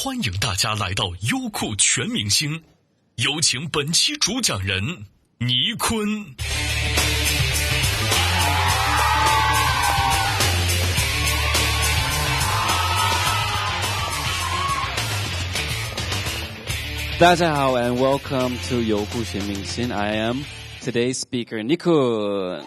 欢迎大家来到优酷全明星，有请本期主讲人Nichkhun。大家好 and welcome to Youku 全明星. I am today's speaker Nichkhun.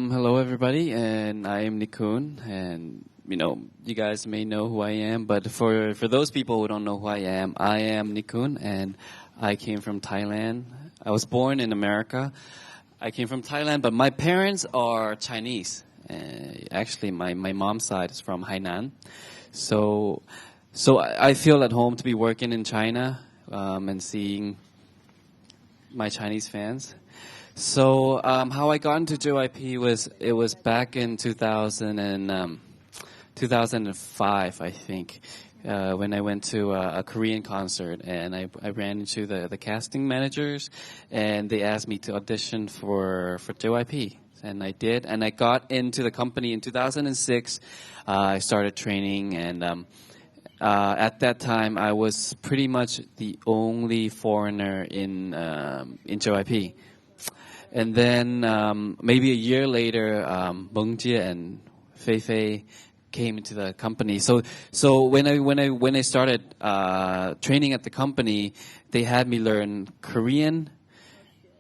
Hello everybody, and I am Nichkhun, and you guys may know who I am, but for those people who don't know who I am Nichkhun, and I came from Thailand. I was born in America. I came from Thailand, but my parents are Chinese. Actually, my mom's side is from Hainan, so I feel at home to be working in China and seeing my Chinese fans. So how I got into JYP was back in 2005, I think, when I went to a Korean concert, and I ran into the casting managers, and they asked me to audition for JYP. And I did, and I got into the company in 2006. I started training, and at that time, I was pretty much the only foreigner in JYP. And then maybe a year later, Bong Jie and Fei Fei came into the company. So when I started training at the company, they had me learn Korean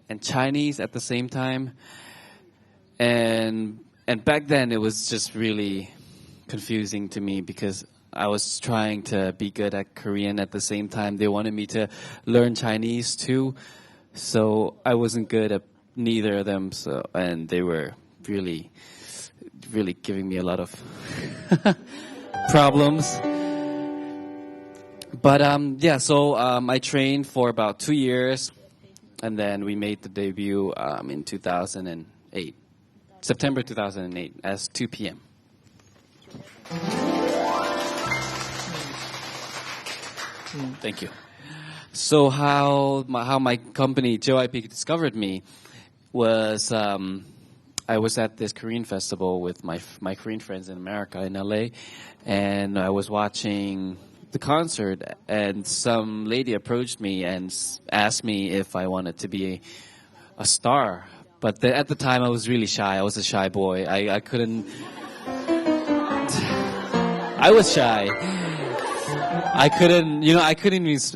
and Chinese at the same time. And back then it was just really confusing to me because I was trying to be good at Korean at the same time. They wanted me to learn Chinese too, so I wasn't good at neither of them. And they were really giving me a lot of problems. But I trained for about 2 years, and then we made the debut in 2008. September 2008 as 2 p.m. Thank you. So how my company JYP discovered me was I was at this Korean festival with my Korean friends in America, in LA, and I was watching the concert, and some lady approached me and asked me if I wanted to be a star. But at the time, I was really shy. I was a shy boy. I couldn't. I was shy. I couldn't.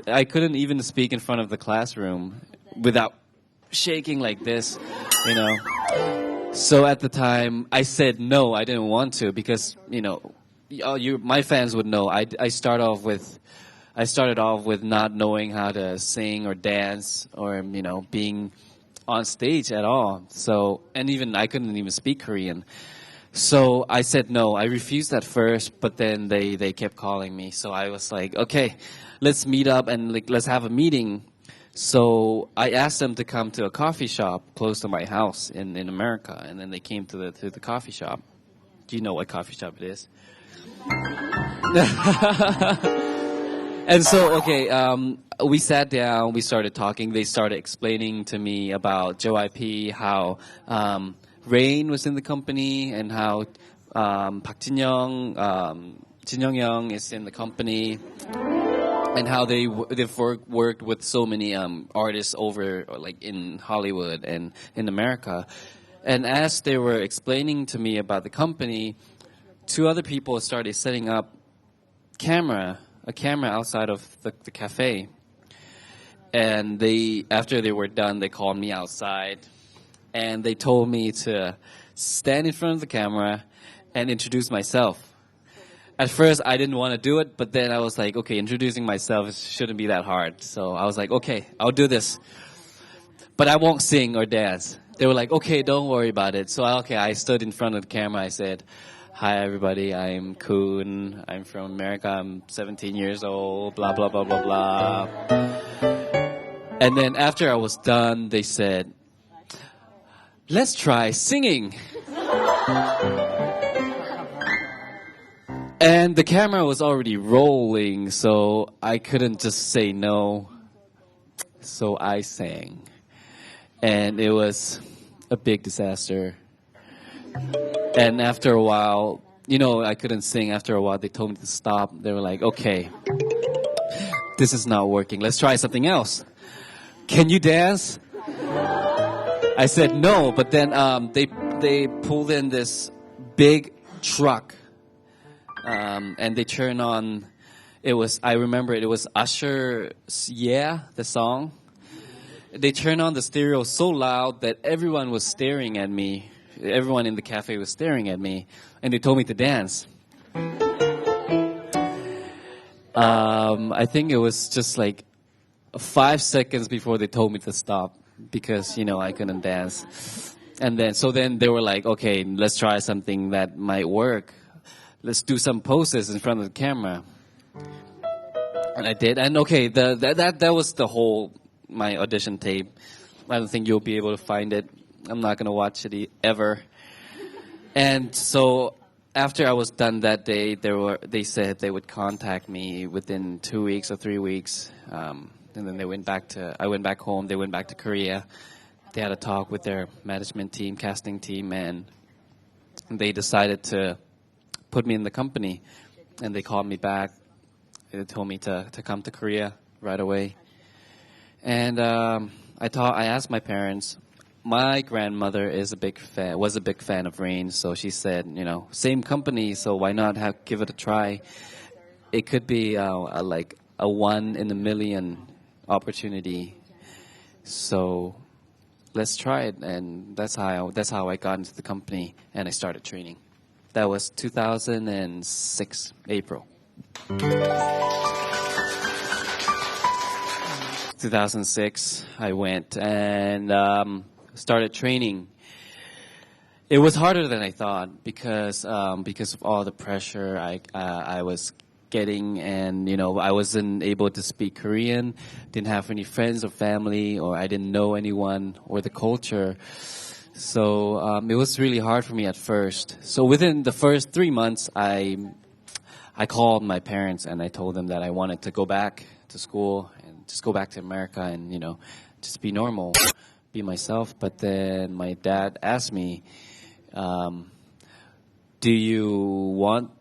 I couldn't even speak in front of the classroom without shaking like this. So at the time, I said no. I didn't want to because my fans would know. I started off with not knowing how to sing or dance or being on stage at all. So, and even I couldn't even speak Korean. So I said no. I refused at first, but then they kept calling me. So I was like, okay, let's meet up and let's have a meeting. So I asked them to come to a coffee shop close to my house in America, and then they came to the coffee shop. Do you know what coffee shop it is? And so, we sat down, we started talking. They started explaining to me about JYP, how Rain was in the company, and how Jin Yong Yong is in the company, and how they've worked with so many artists over in Hollywood and in America. And as they were explaining to me about the company, 2 other people started setting up a camera outside of the cafe. And after they were done, they called me outside, and they told me to stand in front of the camera and introduce myself. At first, I didn't want to do it, but then I was like, okay, introducing myself shouldn't be that hard. So I was like, okay, I'll do this. But I won't sing or dance. They were like, okay, don't worry about it. So I stood in front of the camera. I said, hi, everybody. I'm Kun. I'm from America. I'm 17 years old. Blah, blah, blah, blah, blah. And then after I was done, they said, let's try singing. And the camera was already rolling, so I couldn't just say no. So I sang. And it was a big disaster. And after a while, I couldn't sing. After a while, they told me to stop. They were like, okay, this is not working. Let's try something else. Can you dance? I said no, but then they pulled in this big truck, and they turned on. I remember it was Usher's "Yeah," the song. They turned on the stereo so loud that everyone was staring at me. Everyone in the cafe was staring at me, and they told me to dance. I think it was just like 5 seconds before they told me to stop because I couldn't dance. And then they were like, okay, let's try something that might work. Let's do some poses in front of the camera. And I did. And okay, that was my audition tape. I don't think you'll be able to find it. I'm not going to watch it ever. And so after I was done that day, they said they would contact me within 2 weeks or 3 weeks. And then I went back home. They went back to Korea. They had a talk with their management team, casting team, and they decided to put me in the company. And they called me back. They told me to come to Korea right away. And I asked my parents. My grandmother was a big fan of Rain, so she said, same company, so why not give it a try? It could be like a 1 in a million opportunity. So let's try it, and that's how I got into the company, and I started training. That was 2006 April. 2006, I went and started training. It was harder than I thought because of all the pressure I was getting, and I wasn't able to speak Korean, didn't have any friends or family, or I didn't know anyone or the culture. So it was really hard for me at first. So within the first 3 months, I called my parents and I told them that I wanted to go back to school and just go back to America and just be normal, be myself. But then my dad asked me, do you want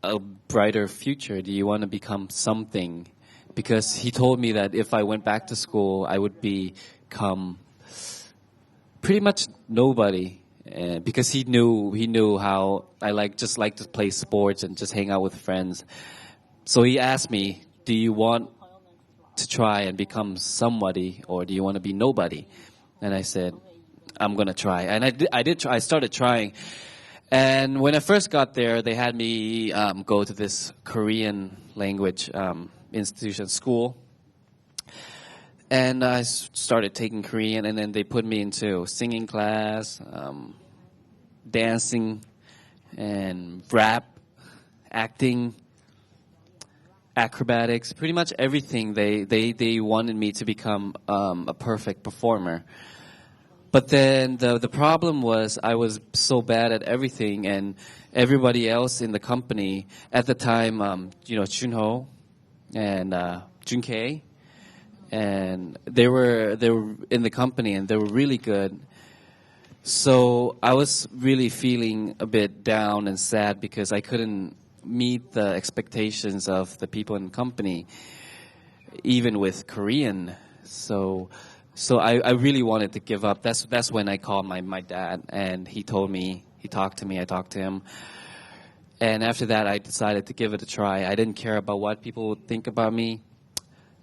a brighter future? Do you want to become something? Because he told me that if I went back to school, I would become pretty much nobody. Because he knew how I just like to play sports and just hang out with friends. So he asked me, do you want to try and become somebody, or do you want to be nobody? And I said, I'm going to try. And I did try. I started trying. And when I first got there, they had me go to this Korean language institution school. And I started taking Korean, and then they put me into singing class, dancing, and rap, acting, acrobatics, pretty much everything. They wanted me to become a perfect performer. But then the problem was I was so bad at everything, and everybody else in the company at the time, Junho and Junkei, and they were in the company and they were really good. So I was really feeling a bit down and sad because I couldn't meet the expectations of the people in the company, even with Korean. So I really wanted to give up. That's when I called my dad, and he talked to me, I talked to him. And after that, I decided to give it a try. I didn't care about what people would think about me.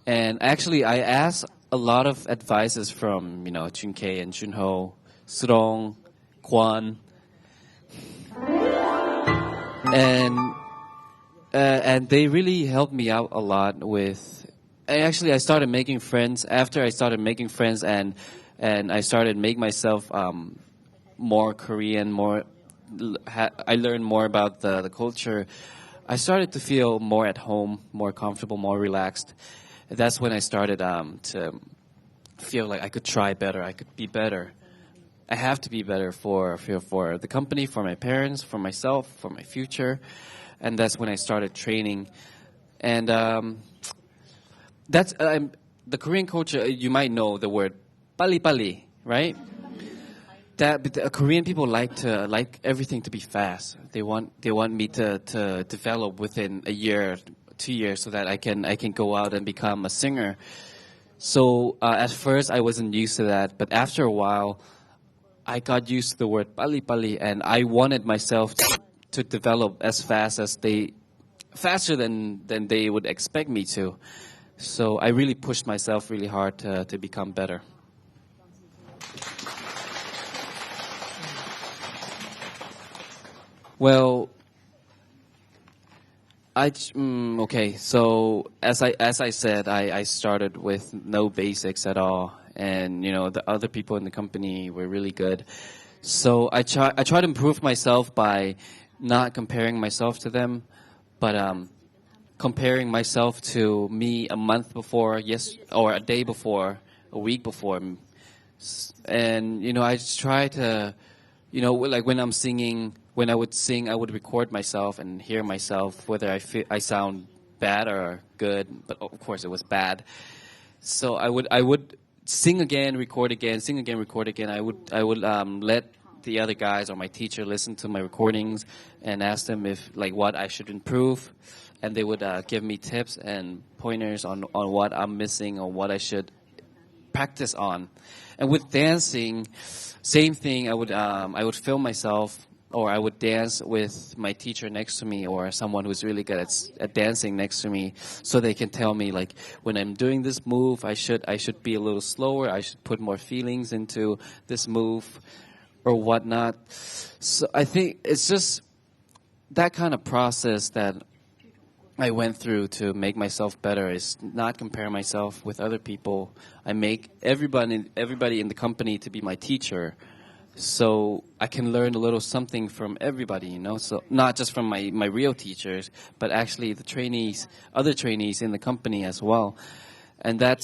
And actually, I asked a lot of advices from, Junkei and Junho, Surong, Kwan. And they really helped me out a lot with... Actually, I started making friends. After I started making friends and I started making myself more Korean, I learned more about the culture. I started to feel more at home, more comfortable, more relaxed. That's when I started to feel like I could try better. I could be better. I have to be better for the company, for my parents, for myself, for my future. And that's when I started training. And that's the Korean culture. You might know the word pali pali, right? that but the Korean people like everything to be fast. They want me to develop within a year, 2 years, so that I can go out and become a singer. So at first I wasn't used to that, but after a while, I got used to the word pali pali, and I wanted myself to develop as fast as faster than they would expect me to. So I really pushed myself really hard to become better. Well, okay. So as I said, I started with no basics at all, and the other people in the company were really good. So I try to improve myself by not comparing myself to them, but comparing myself to me a month before, yes, or a day before, a week before, and I just try to, like when I'm singing. When I would sing, I would record myself and hear myself, whether I sound bad or good. But of course, it was bad. So I would sing again, record again, sing again, record again. I would let the other guys or my teacher listen to my recordings and ask them if what I should improve, and they would give me tips and pointers on what I'm missing or what I should practice on. And with dancing, same thing. I would film myself. Or I would dance with my teacher next to me, or someone who's really good at dancing next to me, so they can tell me when I'm doing this move, I should be a little slower. I should put more feelings into this move, or whatnot. So I think it's just that kind of process that I went through to make myself better. Is not compare myself with other people. I make everybody in the company to be my teacher. So I can learn a little something from everybody, So not just from my real teachers, but actually the trainees, other trainees in the company as well. And I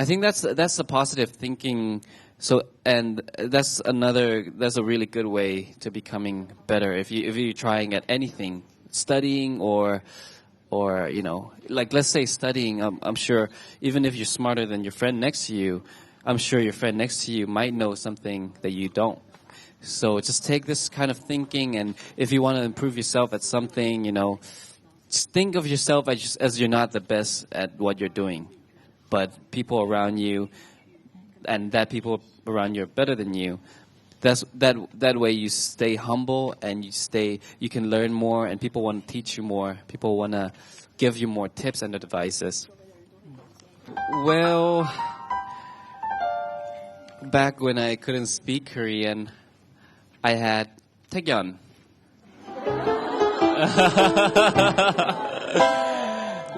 think that's the positive thinking. So and that's a really good way to becoming better. If you're trying at anything, studying or let's say studying. I'm sure even if you're smarter than your friend next to you, I'm sure your friend next to you might know something that you don't. So just take this kind of thinking, and if you want to improve yourself at something, just think of yourself as you're not the best at what you're doing, but people around you, and that people around you are better than you. That way you stay humble, and you can learn more, and people want to teach you more. People want to give you more tips and advices. Well, back when I couldn't speak Korean, I had Taekyon.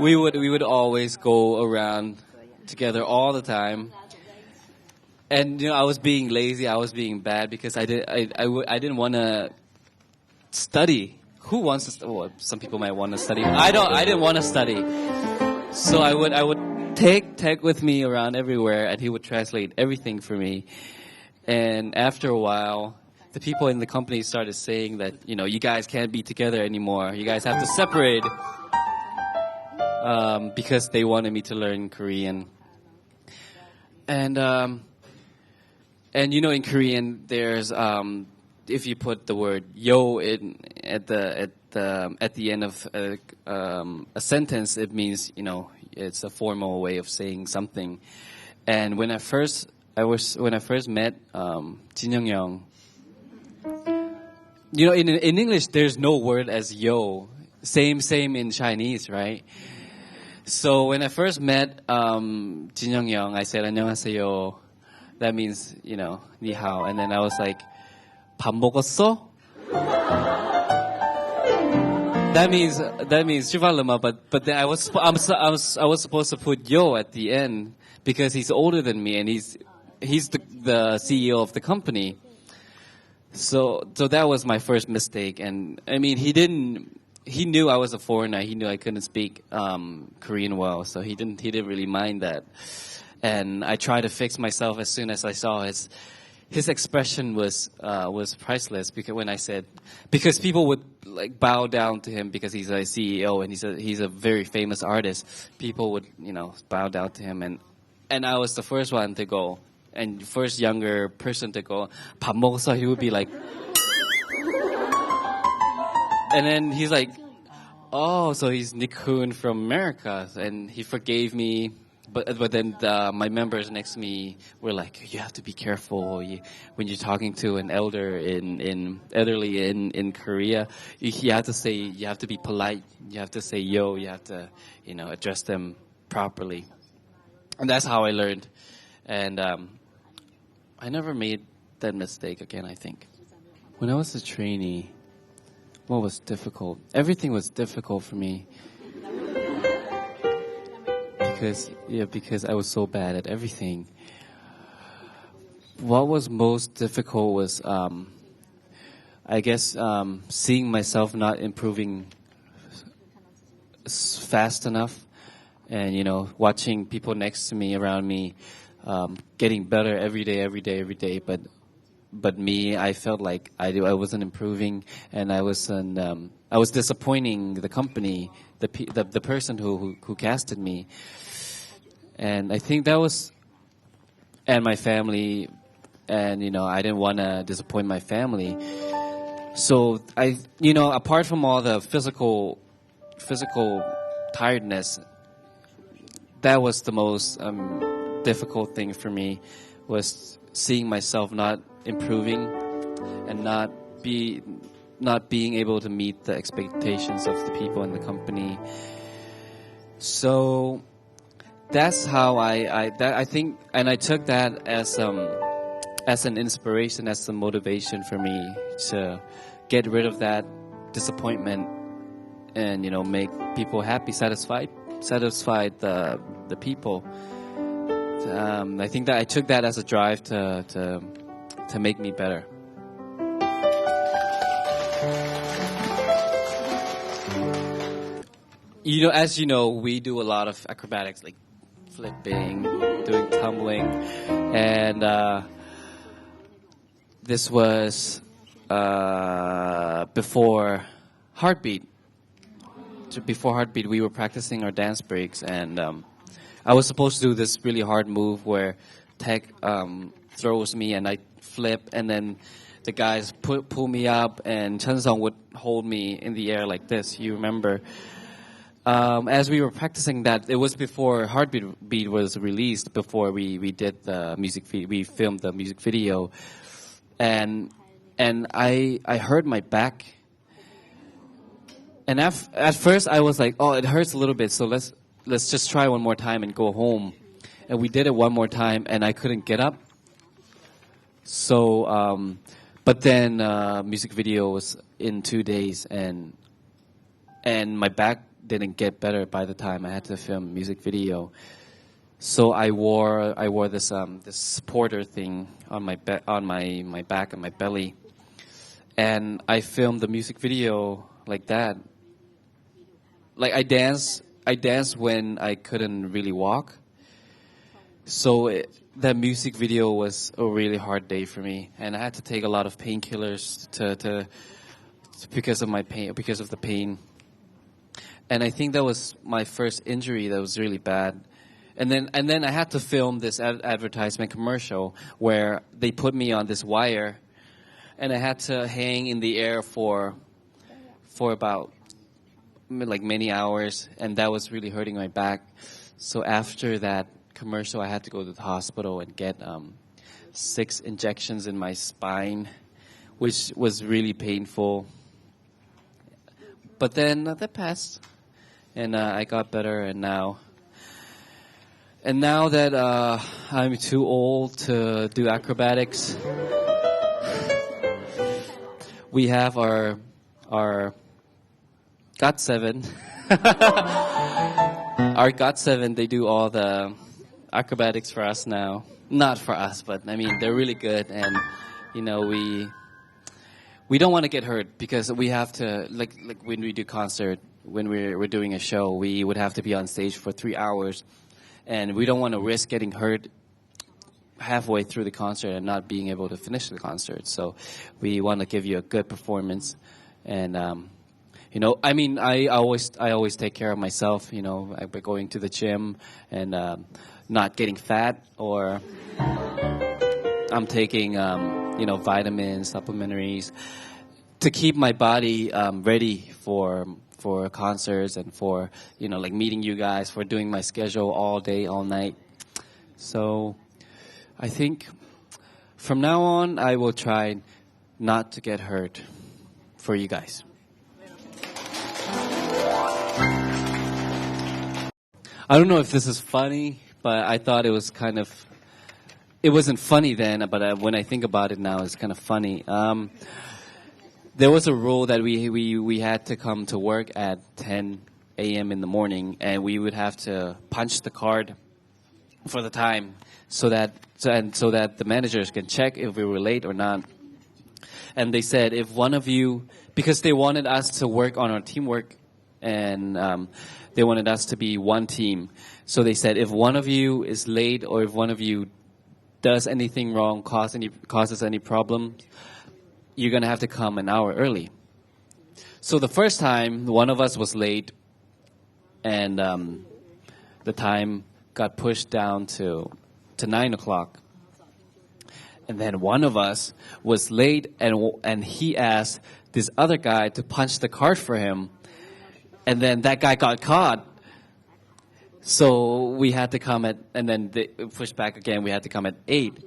We would always go around together all the time, and I was being lazy. I was being bad because I didn't want to study. Who wants to? Well, some people might want to study. I didn't want to study, so I would take Tech with me around everywhere, and he would translate everything for me. And after a while, the people in the company started saying that, you guys can't be together anymore. You guys have to separate, because they wanted me to learn Korean. And in Korean, there's if you put the word yo at the end of a sentence, it means it's a formal way of saying something. And when I first met Jin Yong Yong, in English there's no word as yo. Same in Chinese, right? So when I first met Jin Yong Yong, I said 안녕하세요. That means ni hao, and then I was like, 밥 먹었어? That means 슈발르마, but then I was supposed to put yo at the end because he's older than me, and he's the CEO of the company. So that was my first mistake, and I mean he knew I was a foreigner. He knew I couldn't speak Korean well, so he didn't really mind that. And I tried to fix myself as soon as I saw his expression was priceless, because people would bow down to him because he's a CEO and he's a very famous artist. People would bow down to him, and I was the first one to go and first younger person to go 밥 먹었어, he would be like, and then he's like, oh, so he's Nichkhun from America, and he forgave me. But then my members next to me were like, you have to be careful when you're talking to an elderly in Korea. You have to be polite. You have to say yo. You have to address them properly. And that's how I learned. And I never made that mistake again, I think. When I was a trainee, what was difficult? Everything was difficult for me. Because I was so bad at everything. What was most difficult was, I guess, seeing myself not improving fast enough, and watching people next to me, around me, getting better every day. But me, I felt like I wasn't improving, and I was disappointing the company, the person who casted me. And I think that was, and my family, and I didn't want to disappoint my family. So apart from all the physical tiredness, that was the most difficult thing for me, was seeing myself not improving and not being able to meet the expectations of the people in the company. So that's how I think, and I took that as an inspiration, as a motivation for me to get rid of that disappointment and make people happy, satisfy the people. I think that I took that as a drive to make me better. As we do a lot of acrobatics, like flipping, doing tumbling, and this was before Heartbeat. Before Heartbeat, we were practicing our dance breaks, and I was supposed to do this really hard move where Tech throws me and I flip, and then the guys pull me up, and Chun-sung would hold me in the air like this. You remember? As we were practicing that, it was before Heartbeat was released, before we did the we filmed the music video, and I hurt my back, and at first I was like, oh, it hurts a little bit, so let's just try one more time and go home, and we did it one more time, and I couldn't get up. So, but then music video was in 2 days, and my back didn't get better by the time I had to film music video. So I wore this supporter thing on my back and my belly, and I filmed the music video like that. Like I danced when I couldn't really walk. So that music video was a really hard day for me, and I had to take a lot of painkillers because of the pain. And I think that was my first injury that was really bad. And then I had to film this advertisement commercial where they put me on this wire, and I had to hang in the air for about like many hours, and that was really hurting my back. So after that commercial, I had to go to the hospital and get 6 injections in my spine, which was really painful. But then that passed. And I got better, and now that I'm too old to do acrobatics, we have our GOT7. Our GOT7, they do all the acrobatics for us now. Not for us, but I mean they're really good, and we don't want to get hurt, because we have to like when we do concert. When we're doing a show, we would have to be on stage for 3 hours, and we don't want to risk getting hurt halfway through the concert and not being able to finish the concert. So we want to give you a good performance, and I mean, I always take care of myself, by going to the gym and not getting fat or I'm taking vitamins, supplementaries to keep my body ready for concerts and for like meeting you guys, for doing my schedule all day, all night. So I think from now on I will try not to get hurt for you guys. I don't know if this is funny, but I thought it was it wasn't funny then, but when I think about it now, it's kind of funny. There was a rule that we had to come to work at 10 a.m. in the morning, and we would have to punch the card for the time so that the managers can check if we were late or not. And they said if one of you, because they wanted us to work on our teamwork, and they wanted us to be one team. So they said if one of you is late or if one of you does anything wrong, causes any problem, you're going to have to come an hour early. So the first time, one of us was late, and the time got pushed down to 9 o'clock. And then one of us was late, and he asked this other guy to punch the card for him. And then that guy got caught. So we had to come and then they pushed back again, we had to come at 8.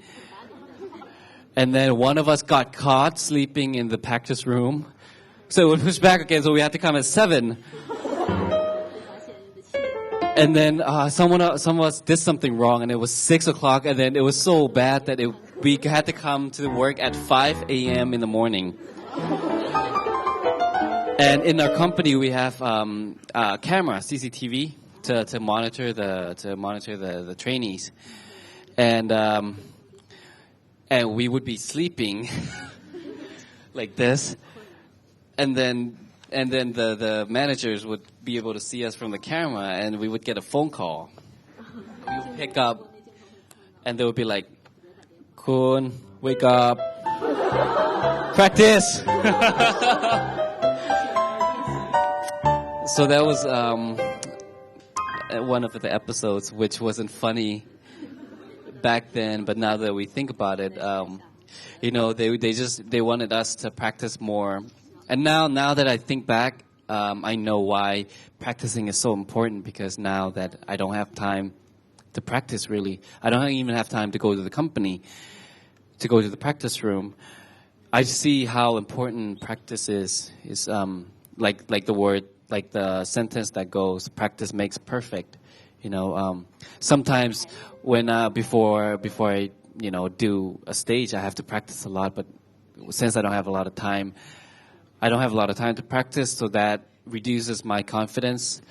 And then one of us got caught sleeping in the practice room. So we pushed back again, so we had to come at 7. And then some of us did something wrong, and it was 6 o'clock, and then it was so bad that we had to come to work at 5 a.m. in the morning. And in our company, we have camera, CCTV, to monitor the trainees, and we would be sleeping like this, and then the managers would be able to see us from the camera, and we would get a phone call. We would pick up, and they would be like, "Kun, wake up, practice." So that was one of the episodes, which wasn't funny back then, but now that we think about it, they wanted us to practice more. And now that I think back, I know why practicing is so important, because now that I don't have time to practice, really, I don't even have time to go to the company, to go to the practice room. I see how important practice is like the word, like the sentence that goes, practice makes perfect. Sometimes when before I do a stage, I have to practice a lot. But since I don't have a lot of time, to practice, so that reduces my confidence.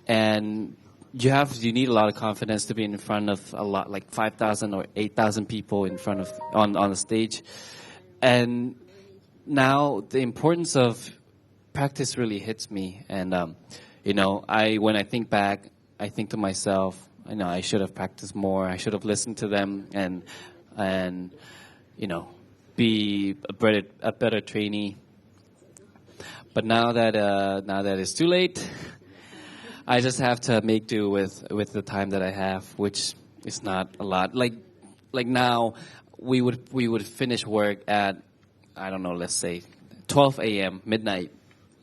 And you need a lot of confidence to be in front of a lot, like 5,000 or 8,000 people in front of on the stage. And now the importance of practice really hits me, and when I think back, I think to myself, I should have practiced more. I should have listened to them, and be a better trainee. But now that it's too late, I just have to make do with the time that I have, which is not a lot. Like now, we would finish work at, I don't know, let's say 12 a.m. midnight.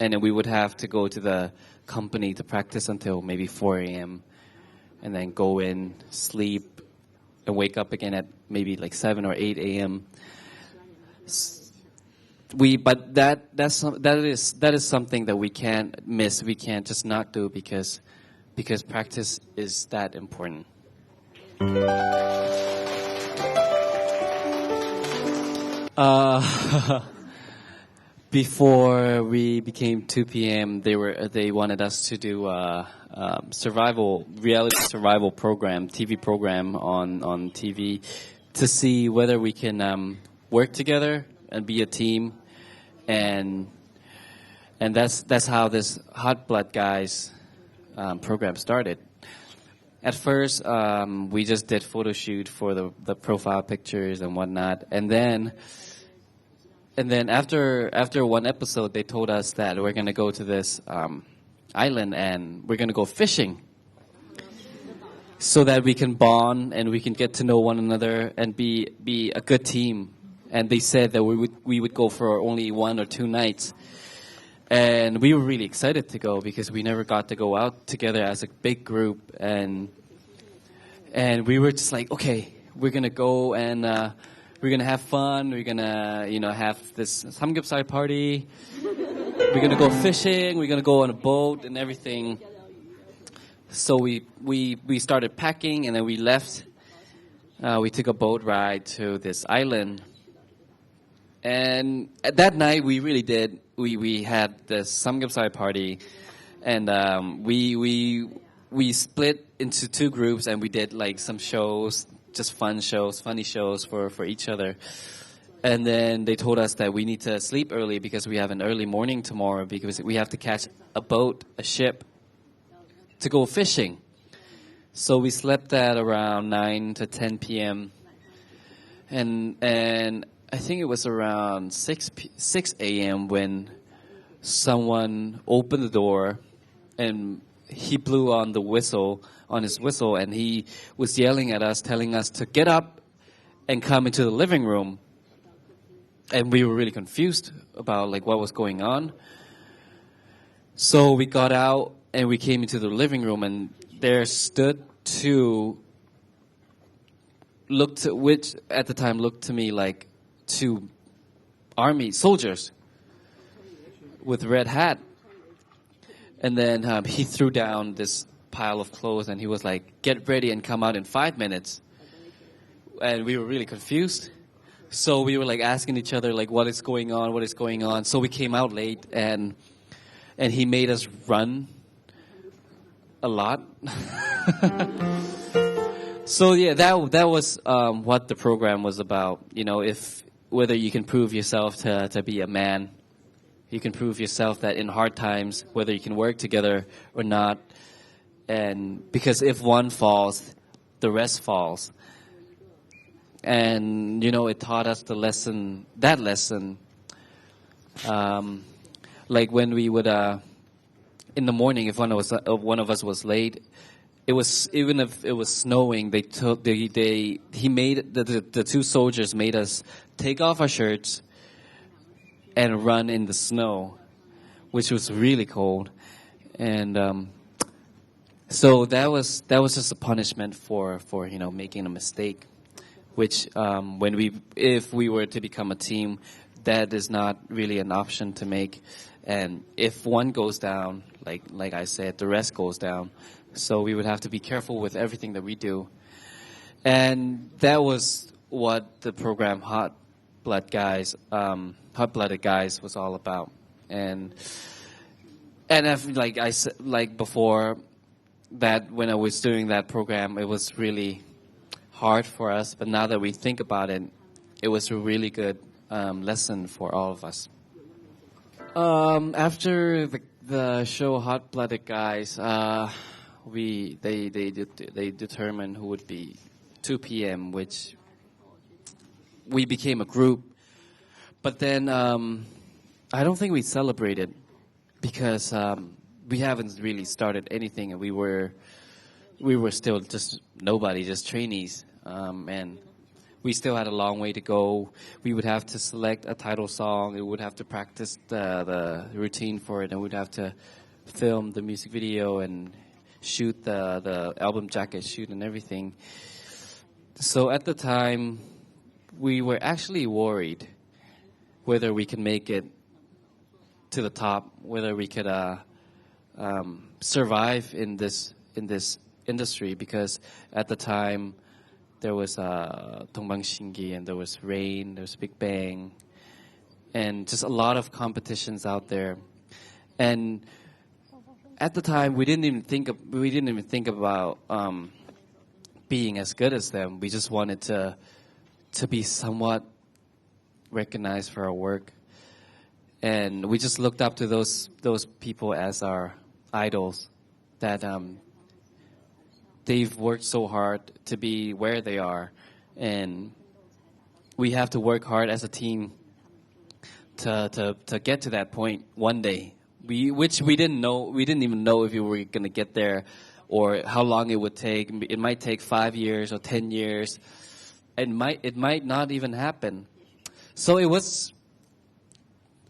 And then we would have to go to the company to practice until maybe 4 a.m. and then go in, sleep, and wake up again at maybe like 7 or 8 a.m. But that is something that we can't miss. We can't just not do, because practice is that important. Before we became 2 p.m., they wanted us to do a reality survival program, TV program on TV, to see whether we can work together and be a team, and that's how this Hot Blood Guys program started. At first, we just did photo shoot for the profile pictures and whatnot, and then after one episode, they told us that we're going to go to this island and we're going to go fishing. so that we can bond and we can get to know one another and be a good team. And they said that we would go for only 1 or 2 nights. And we were really excited to go because we never got to go out together as a big group. And we were just like, okay, we're going to go and we're going to have fun. We're going to, have this samgyeopsal party. We're going to go fishing. We're going to go on a boat and everything. So we started packing and then we left. We took a boat ride to this island. And at that night, we really did. We had this samgyeopsal party, and we split into 2 groups, and we did like some shows, just fun shows, funny shows for each other. And then they told us that we need to sleep early because we have an early morning tomorrow because we have to catch a ship, to go fishing. So we slept at around 9 to 10 p.m. And I think it was around 6 a.m. when someone opened the door and he blew on his whistle, and he was yelling at us, telling us to get up and come into the living room. And we were really confused about like what was going on. So we got out and we came into the living room, and there stood 2, which at the time looked to me like 2 army soldiers with red hat. And then he threw down this pile of clothes and he was like, get ready and come out in 5 minutes. And we were really confused. So we were like asking each other like, what is going on? So we came out late and he made us run a lot. So yeah, that was what the program was about. Whether you can prove yourself to be a man, you can prove yourself that in hard times, whether you can work together or not. And because if one falls, the rest falls. And, it taught us that lesson. Like when we would, in the morning, if one of us was late, it was, even if it was snowing, the 2 soldiers made us take off our shirts and run in the snow, which was really cold. And so that was just a punishment for making a mistake, which if we were to become a team, that is not really an option to make. And if one goes down, like I said, the rest goes down. So we would have to be careful with everything that we do. And that was what the program Hot-Blooded Guys was all about. And like I said, like before that, when I was doing that program, it was really hard for us. But now that we think about it, it was a really good lesson for all of us. After the show Hot-Blooded Guys, they determined who would be 2 p.m., which we became a group. But then I don't think we celebrated because we haven't really started anything, and we were still just nobody, just trainees, and we still had a long way to go. We would have to select a title song. We would have to practice the routine for it, and we'd have to film the music video and shoot the album jacket shoot and everything. So at the time, we were actually worried whether we could make it to the top, whether we could survive in this industry, because at the time there was Dongbang Shingi and there was Rain, there was Big Bang, and just a lot of competitions out there. And at the time, we didn't even think about being as good as them. We just wanted to be somewhat recognized for our work, and we just looked up to those people as our idols. That they've worked so hard to be where they are, and we have to work hard as a team to get to that point one day. Which we didn't know. We didn't even know if we were going to get there or how long it would take. It might take 5 years or 10 years. It might not even happen. So it was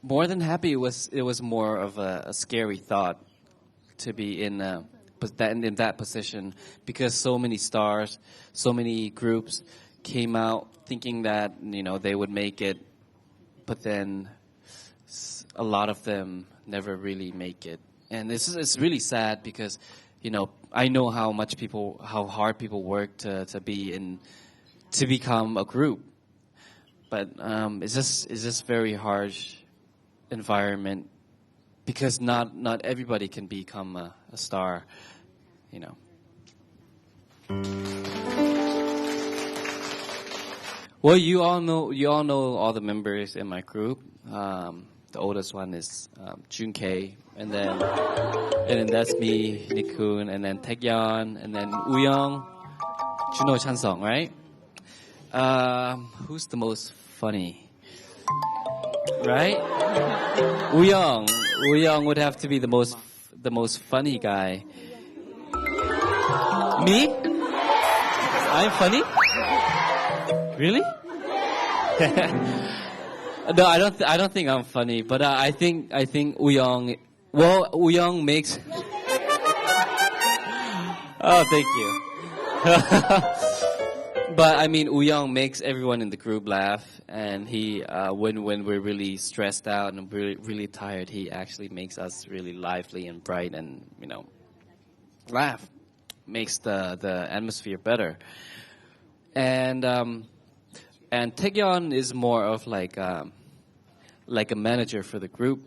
more than happy. It was more of a scary thought to be in that position, because so many stars, so many groups came out thinking that they would make it, but then a lot of them never really make it, and it's really sad because I know how hard people work to become a group, but it's just very harsh environment, because not everybody can become a star, Well, you all know all the members in my group. The oldest one is Jun-K, and then that's me, Nichkhun, and then Taekyeon, and then Woo-Young, Juno, Chansong, right? Who's the most funny? Right? Woo-Young would have to be the most funny guy. Me? I'm funny? Really? No, I don't think I'm funny, but I think Woo-Young. Well, Woo-Young makes. Oh, thank you. But I mean, Woo-Young makes everyone in the group laugh, and he when we're really stressed out and really tired, he actually makes us really lively and bright, and laugh, makes the atmosphere better. And Taekyeon is more of like a manager for the group.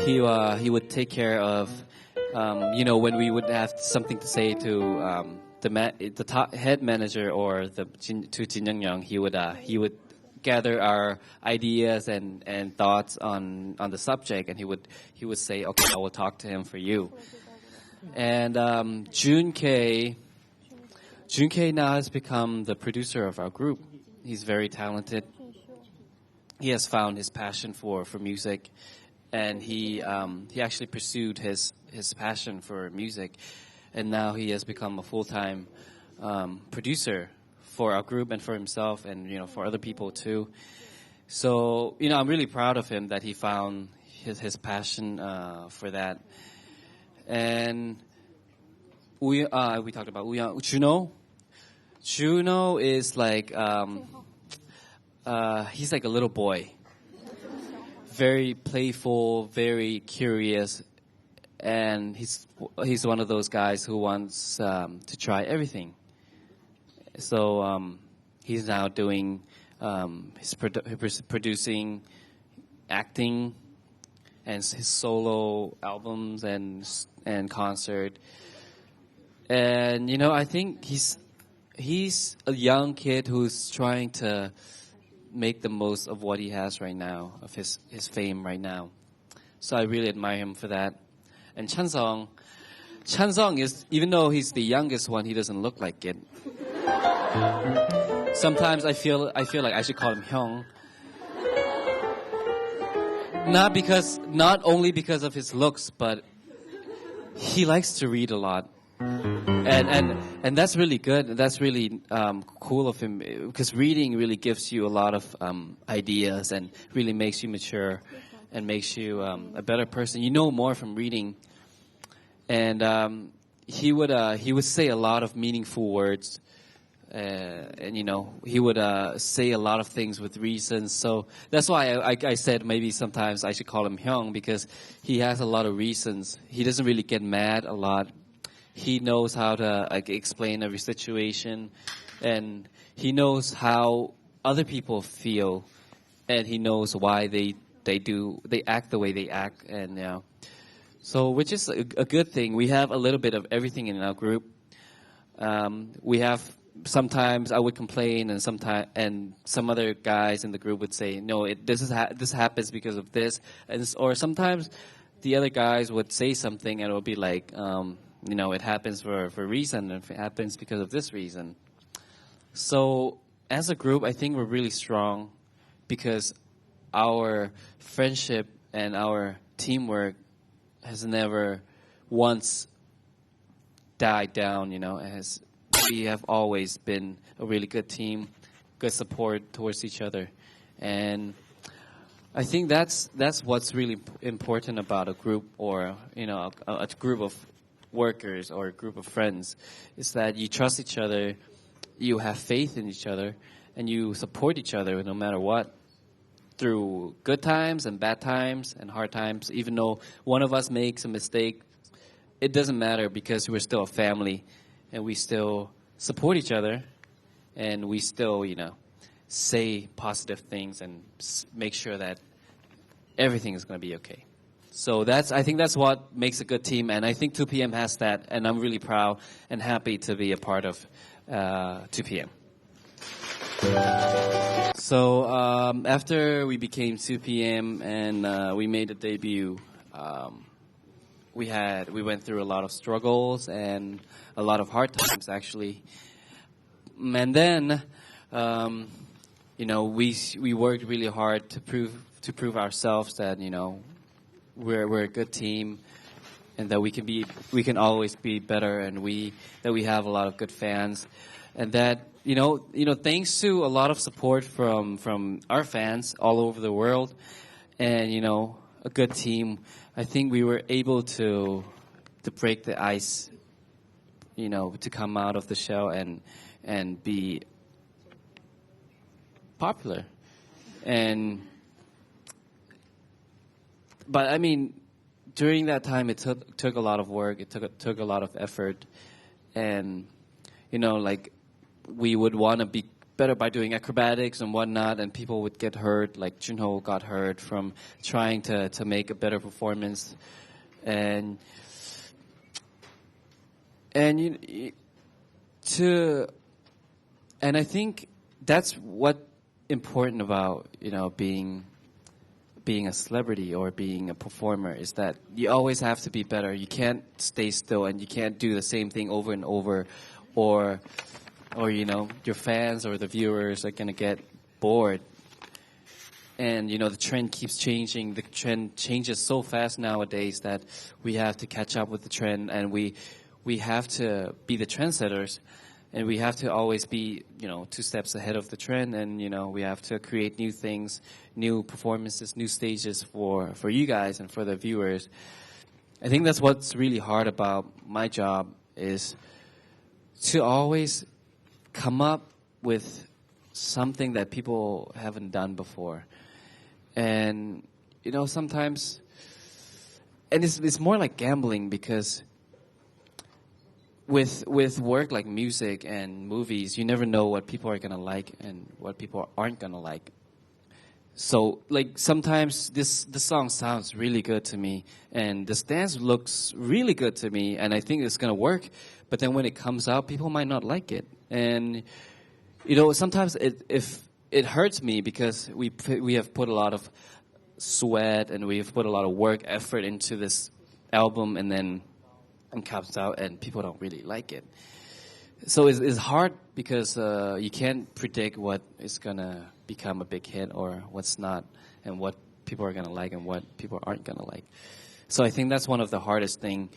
He would take care of when we would have something to say to the top head manager or to Jin Yong Yong. He would gather our ideas and thoughts on the subject, and he would say, okay, I will talk to him for you. And Jun-K now has become the producer of our group. He's very talented. He has found his passion for music, and he actually pursued his passion for music, and now he has become a full-time producer for our group and for himself, and for other people too. So I'm really proud of him that he found his passion for that. And we talked about Juno is like he's like a little boy, very playful, very curious, and he's one of those guys who wants to try everything. So he's now doing his producing, acting, and his solo albums and concert. And I think he's a young kid who's trying to make the most of what he has right now, of his fame right now. So I really admire him for that. And Chansong is, even though he's the youngest one, he doesn't look like it. Sometimes I feel like I should call him Hyung. Not only because of his looks, but he likes to read a lot. And that's really good. That's really cool of him, because reading really gives you a lot of ideas and really makes you mature and makes you a better person. You know more from reading. And he would say a lot of meaningful words, and he would say a lot of things with reasons. So that's why I said maybe sometimes I should call him Hyung, because he has a lot of reasons. He doesn't really get mad a lot. He knows how to explain every situation, and he knows how other people feel, and he knows why they act the way they act, and so which is a good thing. We have a little bit of everything in our group. We have, sometimes I would complain, and some other guys in the group would say, no, this happens because of this, or sometimes the other guys would say something and it would be like, it happens for a reason, and it happens because of this reason. So as a group, I think we're really strong because our friendship and our teamwork has never once died down. We have always been a really good team, good support towards each other, and I think that's what's really important about a group, or a group of workers or a group of friends, is that you trust each other, you have faith in each other, and you support each other no matter what, through good times and bad times and hard times. Even though one of us makes a mistake, it doesn't matter, because we're still a family and we still support each other, and we still say positive things and make sure that everything is going to be okay. So I think that's what makes a good team, and I think 2PM has that, and I'm really proud and happy to be a part of 2PM. So after we became 2PM and we made a debut, we went through a lot of struggles and a lot of hard times, actually. And then we worked really hard to prove ourselves that we're a good team, and that we can always be better, and that we have a lot of good fans, and that thanks to a lot of support from our fans all over the world, and a good team, I think we were able to break the ice, to come out of the shell and be popular. But I mean, during that time, it took a lot of work. It took a lot of effort, and we would want to be better by doing acrobatics and whatnot, and people would get hurt. Like Junho got hurt from trying to make a better performance, and I think that's what important about being a celebrity or being a performer, is that you always have to be better. You can't stay still, and you can't do the same thing over and over, or your fans or the viewers are gonna get bored. And the trend keeps changing. The trend changes so fast nowadays that we have to catch up with the trend, and we have to be the trendsetters. And we have to always be, 2 steps ahead of the trend, and we have to create new things, new performances, new stages for you guys and for the viewers. I think that's what's really hard about my job, is to always come up with something that people haven't done before. And sometimes, and it's more like gambling, because with work like music and movies, you never know what people are gonna like and what people aren't gonna like. So sometimes this song sounds really good to me, and this dance looks really good to me, and I think it's gonna work. But then when it comes out, people might not like it, and sometimes it hurts me, because we have put a lot of sweat and we've put a lot of work effort into this album, and then it comes out and people don't really like it. So it's hard, because you can't predict what is gonna become a big hit or what's not, and what people are gonna like and what people aren't gonna like. So I think that's one of the hardest things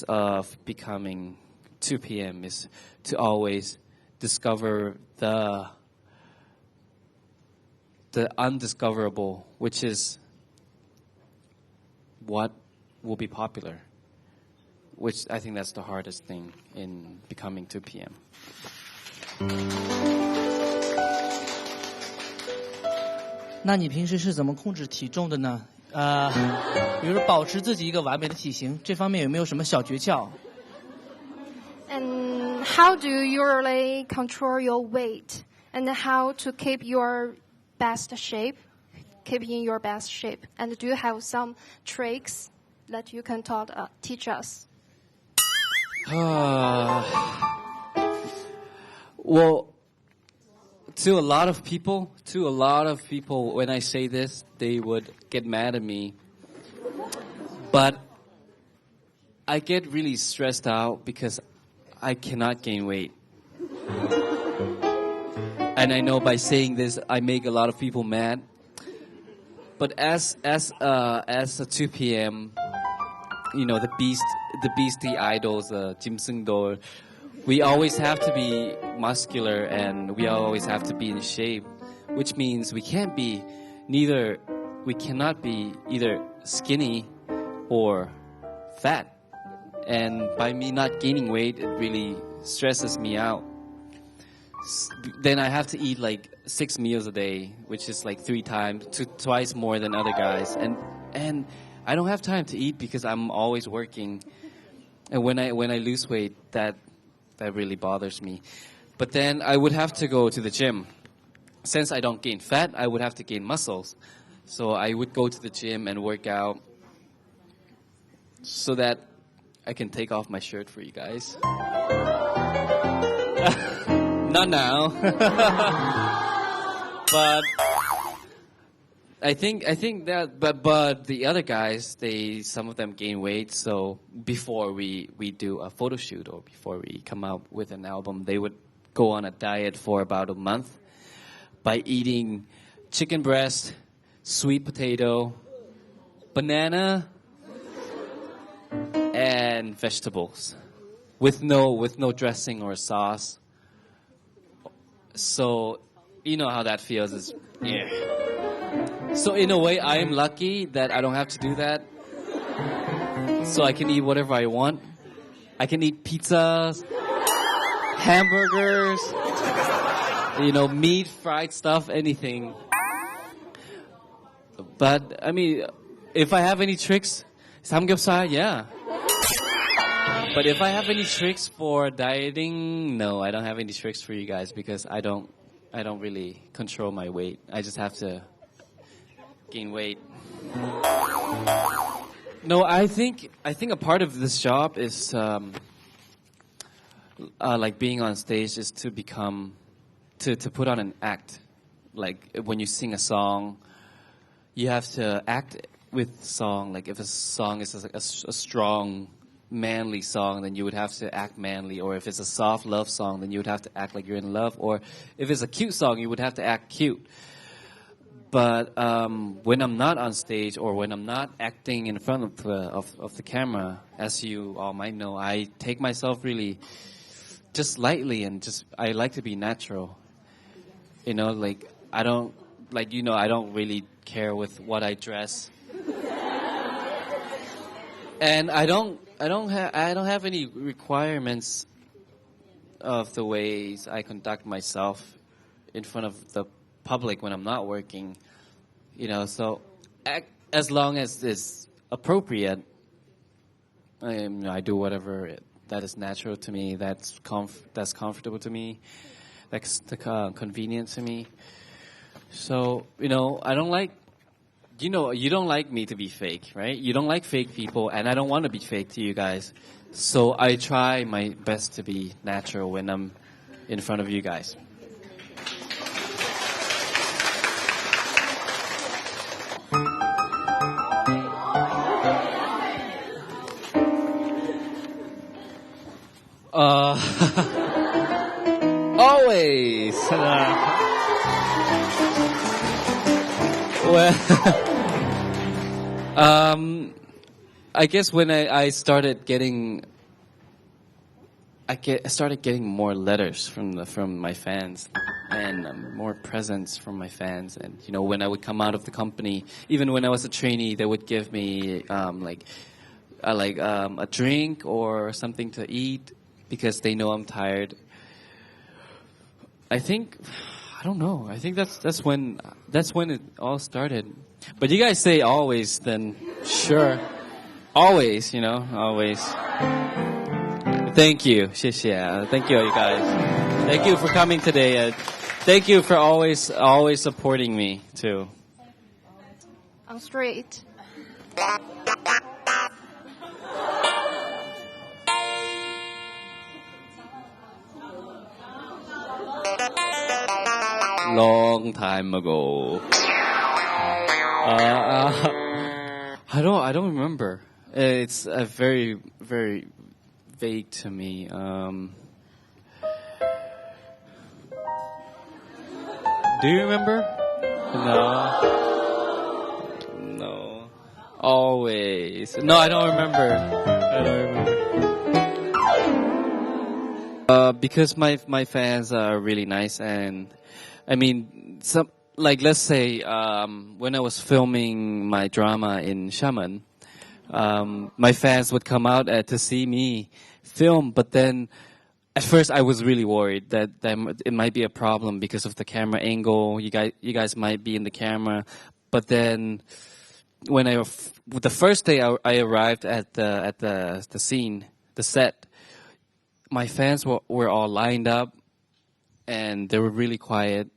of becoming 2PM, is to always discover the undiscoverable, which is what will be popular. Which I think that's the hardest thing in becoming 2PM. 那你平时是怎么控制体重的呢？比如说保持自己一个完美的体型，这方面有没有什么小诀窍？ And how do you usually control your weight, and how to keep your best shape, keep in your best shape? And do you have some tricks that you can teach us? Well, to a lot of people, when I say this, they would get mad at me. But I get really stressed out because I cannot gain weight. And I know by saying this, I make a lot of people mad. But as a 2PM, the beastie idols, Jim Seung-do, we always have to be muscular and we always have to be in shape, which means we cannot be either skinny or fat. And by me not gaining weight, it really stresses me out. Then I have to eat like 6 meals a day, which is like twice more than other guys. And I don't have time to eat because I'm always working. And when I lose weight, that really bothers me. But then I would have to go to the gym. Since I don't gain fat, I would have to gain muscles. So I would go to the gym and work out so that I can take off my shirt for you guys. Not now. But I think that but the other guys, some of them gain weight, so before we do a photo shoot or before we come out with an album, they would go on a diet for about a month by eating chicken breast, sweet potato, banana, and vegetables with no dressing or sauce. So you know how that feels is yeah. So in a way I am lucky that I don't have to do that. So I can eat whatever I want. I can eat pizzas, hamburgers, meat, fried stuff, anything. But I mean, if I have any tricks, samgyeopsal, yeah. But if I have any tricks for dieting, no, I don't have any tricks for you guys because I don't really control my weight. I just have to gain weight. No, I think a part of this job is like being on stage is to put on an act. Like when you sing a song, you have to act with the song. Like if a song is a strong, manly song, then you would have to act manly. Or if it's a soft love song, then you would have to act like you're in love. Or if it's a cute song, you would have to act cute. But when I'm not on stage or when I'm not acting in front of the camera, as you all might know, I take myself really just lightly and I like to be natural. Like I don't really care with what I dress, and I don't have any requirements of the ways I conduct myself in front of the public when I'm not working, so as long as it's appropriate, I do whatever that is natural to me, that's comfortable to me, that's convenient to me. So, I don't like, you don't like me to be fake, right? You don't like fake people, and I don't want to be fake to you guys. So I try my best to be natural when I'm in front of you guys. Always. Well, I guess when I started getting, I started getting more letters from my fans and more presents from my fans. And when I would come out of the company, even when I was a trainee, they would give me a drink or something to eat because they know I'm tired. I don't know. I think that's when it all started. But you guys say always, then sure, always, always. Thank you, 谢谢. Thank you, you guys. Thank you for coming today. Thank you for always supporting me too. On straight. Long time ago. I don't remember. It's very, very vague to me. Do you remember? No. Always. No, I don't remember. I don't remember. Because my fans are really nice, and I mean, some like let's say when I was filming my drama in Xiamen, my fans would come out to see me film, but then at first I was really worried that it might be a problem because of the camera angle. You guys might be in the camera, but then when the first day I arrived at the scene, the set, my fans were all lined up, and they were really quiet.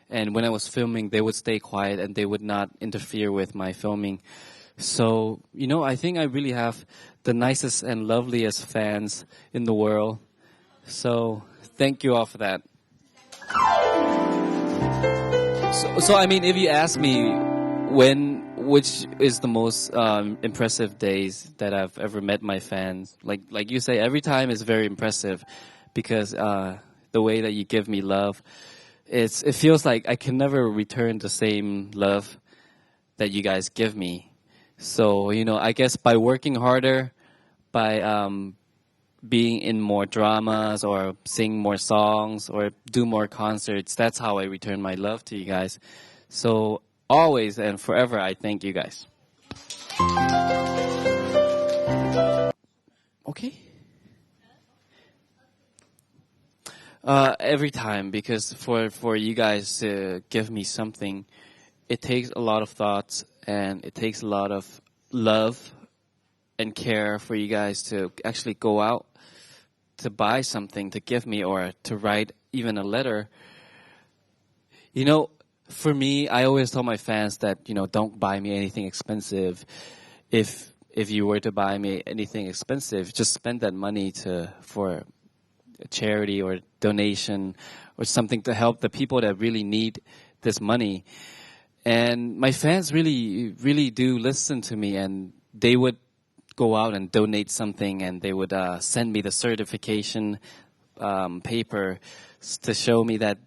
And when I was filming, they would stay quiet and they would not interfere with my filming. So, I think I really have the nicest and loveliest fans in the world. So, thank you all for that. So I mean, if you ask me which is the most impressive days that I've ever met my fans, like you say, every time is very impressive because the way that you give me love, it feels like I can never return the same love that you guys give me. So, I guess by working harder, by being in more dramas or sing more songs or do more concerts, that's how I return my love to you guys. So always and forever, I thank you guys. Okay. Every time, because for you guys to give me something, it takes a lot of thoughts and it takes a lot of love and care for you guys to actually go out to buy something to give me or to write even a letter. For me, I always tell my fans that, don't buy me anything expensive. If you were to buy me anything expensive, just spend that money for a charity or donation or something to help the people that really need this money. And my fans really, really do listen to me, and they would go out and donate something, and they would send me the certification paper to show me that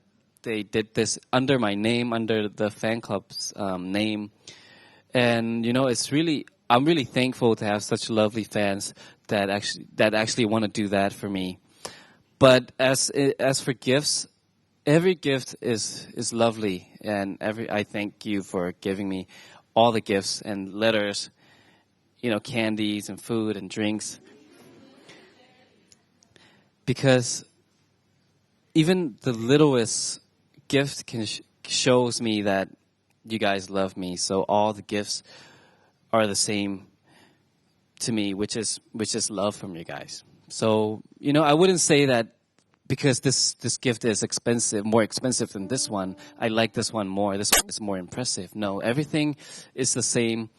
they did this under my name, under the fan club's name. And I'm really thankful to have such lovely fans that actually want to do that for me. But as for gifts, every gift is lovely, and I thank you for giving me all the gifts and letters, candies and food and drinks. Because even the littlest gift shows me that you guys love me. So all the gifts are the same to me, which is love from you guys. So, I wouldn't say that because this gift is more expensive than this one, I like this one more. This one is more impressive. No, everything is the same,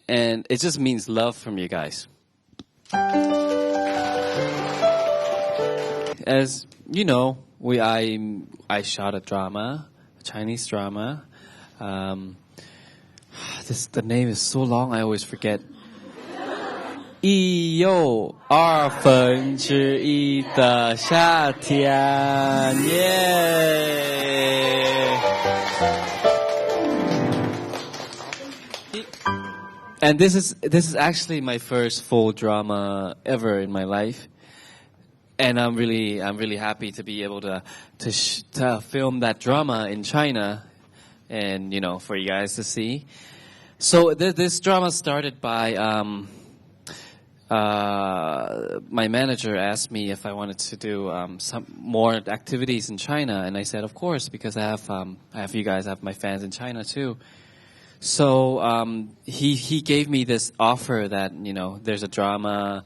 and it just means love from you guys. As you know, I shot a Chinese drama. The name is so long, I always forget. 1又2分之一的夏天 yeah. And this is actually my first full drama ever in my life, and I'm really happy to be able to film that drama in China, and for you guys to see. So this drama started by my manager asked me if I wanted to do some more activities in China, and I said of course, because I have you guys, I have my fans in China too. So he gave me this offer that there's a drama,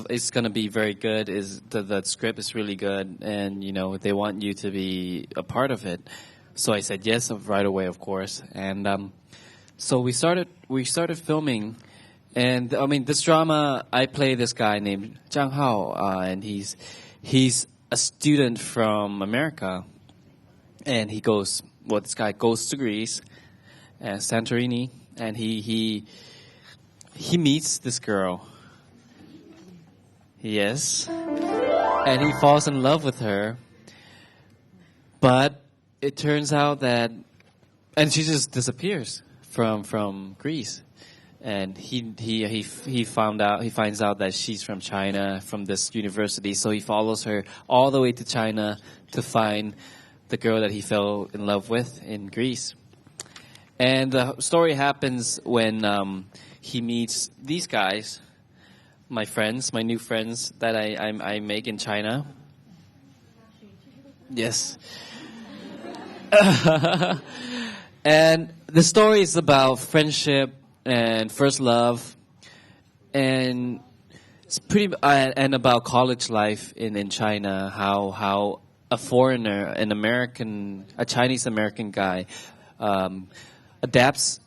it's gonna be very good. The script is really good, and they want you to be a part of it. So I said yes right away, of course, and so we started filming. And I mean, this drama, I play this guy named Zhang Hao, and he's a student from America, and this guy goes to Greece, Santorini, and he meets this girl. Yes, and he falls in love with her, but it turns out that, and she just disappears from Greece, and he finds out that she's from China, from this university. So he follows her all the way to China to find the girl that he fell in love with in Greece. And the story happens when he meets these guys, my friends, my new friends that I make in China. Yes. And the story is about friendship and first love, and it's pretty and about college life in China. How a foreigner, a Chinese American guy, adapts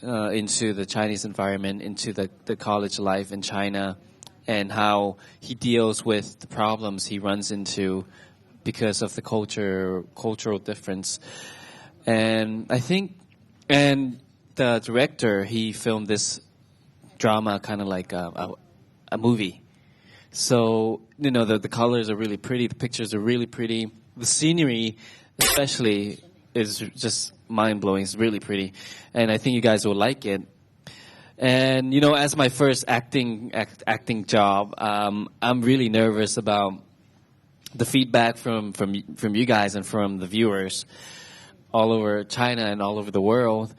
into the Chinese environment, into the college life in China, and how he deals with the problems he runs into because of the cultural difference. And I think, and the director, he filmed this drama kind of like a movie. So, the colors are really pretty, the pictures are really pretty. The scenery, especially, is just mind-blowing. It's really pretty. And I think you guys will like it. And, as my first acting job, I'm really nervous about the feedback from you guys and from the viewers all over China and all over the world.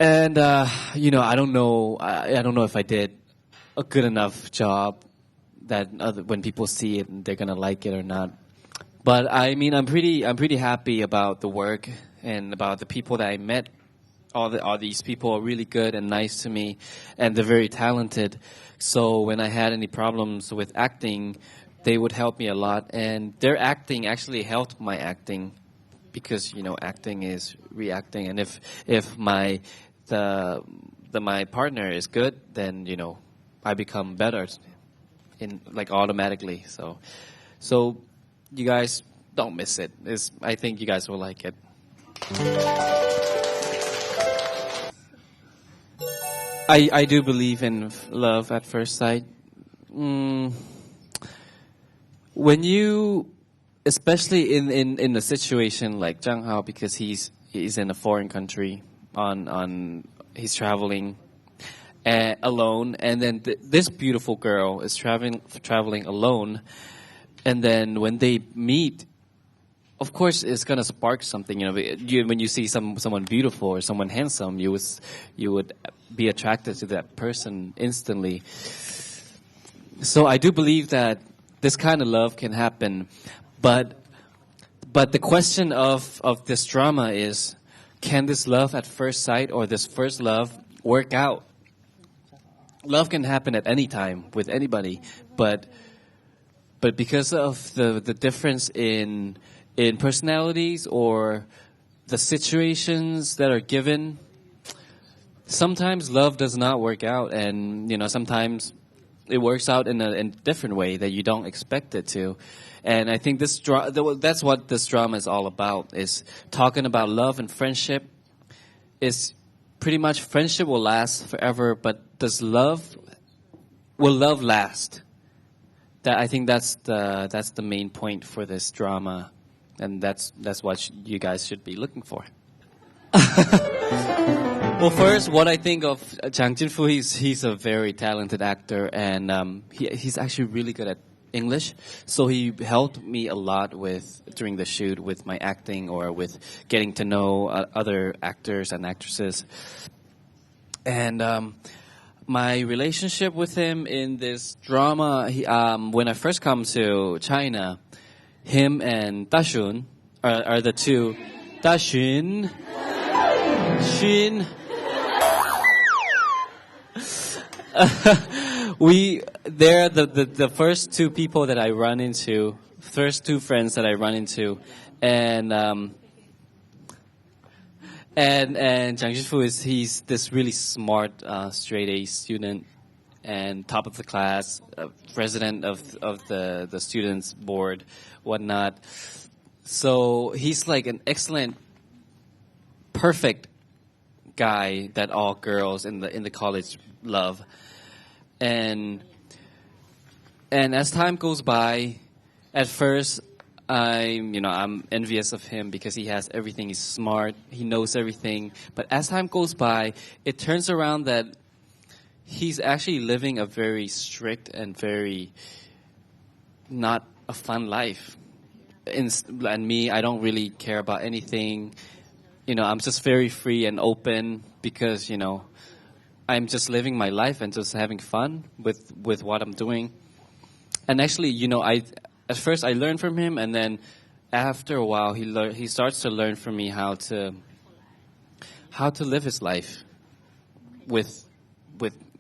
And I don't know if I did a good enough job that when people see it, they're gonna like it or not. But I mean, I'm pretty happy about the work and about the people that I met. All these people are really good and nice to me, and they're very talented. So when I had any problems with acting, they would help me a lot, and their acting actually helped my acting, because acting is reacting, and if my partner is good, then I become better automatically. So you guys don't miss it. I think you guys will like it. I do believe in love at first sight. When you, especially in a situation like Zhang Hao, because he's in a foreign country, he's traveling alone, and then this beautiful girl is traveling alone, and then when they meet, of course it's gonna spark something. When you see someone beautiful or someone handsome, you would be attracted to that person instantly. So I do believe that this kind of love can happen, but the question of this drama is, can this love at first sight or this first love work out? Love can happen at any time with anybody, but because of the difference in personalities or the situations that are given, sometimes love does not work out, and sometimes it works out in a different way that you don't expect it to. And I think that's what this drama is all about, is talking about love and friendship. Is pretty much friendship will last forever, but will love last? I think that's the main point for this drama, and that's what you guys should be looking for. Well, first, what I think of Jang Shifu, he's a very talented actor, and he's actually really good at English. So he helped me a lot during the shoot with my acting, or with getting to know other actors and actresses. And my relationship with him in this drama, when I first come to China, him and Dashun are the two. Dashun. Shin. They're the first two people that I run into, first two friends that I run into, and Jang Shifu he's this really smart straight A student and top of the class, president of the students board, whatnot. So he's like an excellent, perfect guy that all girls in the college love. And as time goes by, at first I'm envious of him because he has everything. He's smart. He knows everything. But as time goes by, it turns around that he's actually living a very strict and very not a fun life. And me, I don't really care about anything. I'm just very free and open because, I'm just living my life and just having fun with what I'm doing. And actually, at first I learned from him, and then after a while he starts to learn from me how to live his life with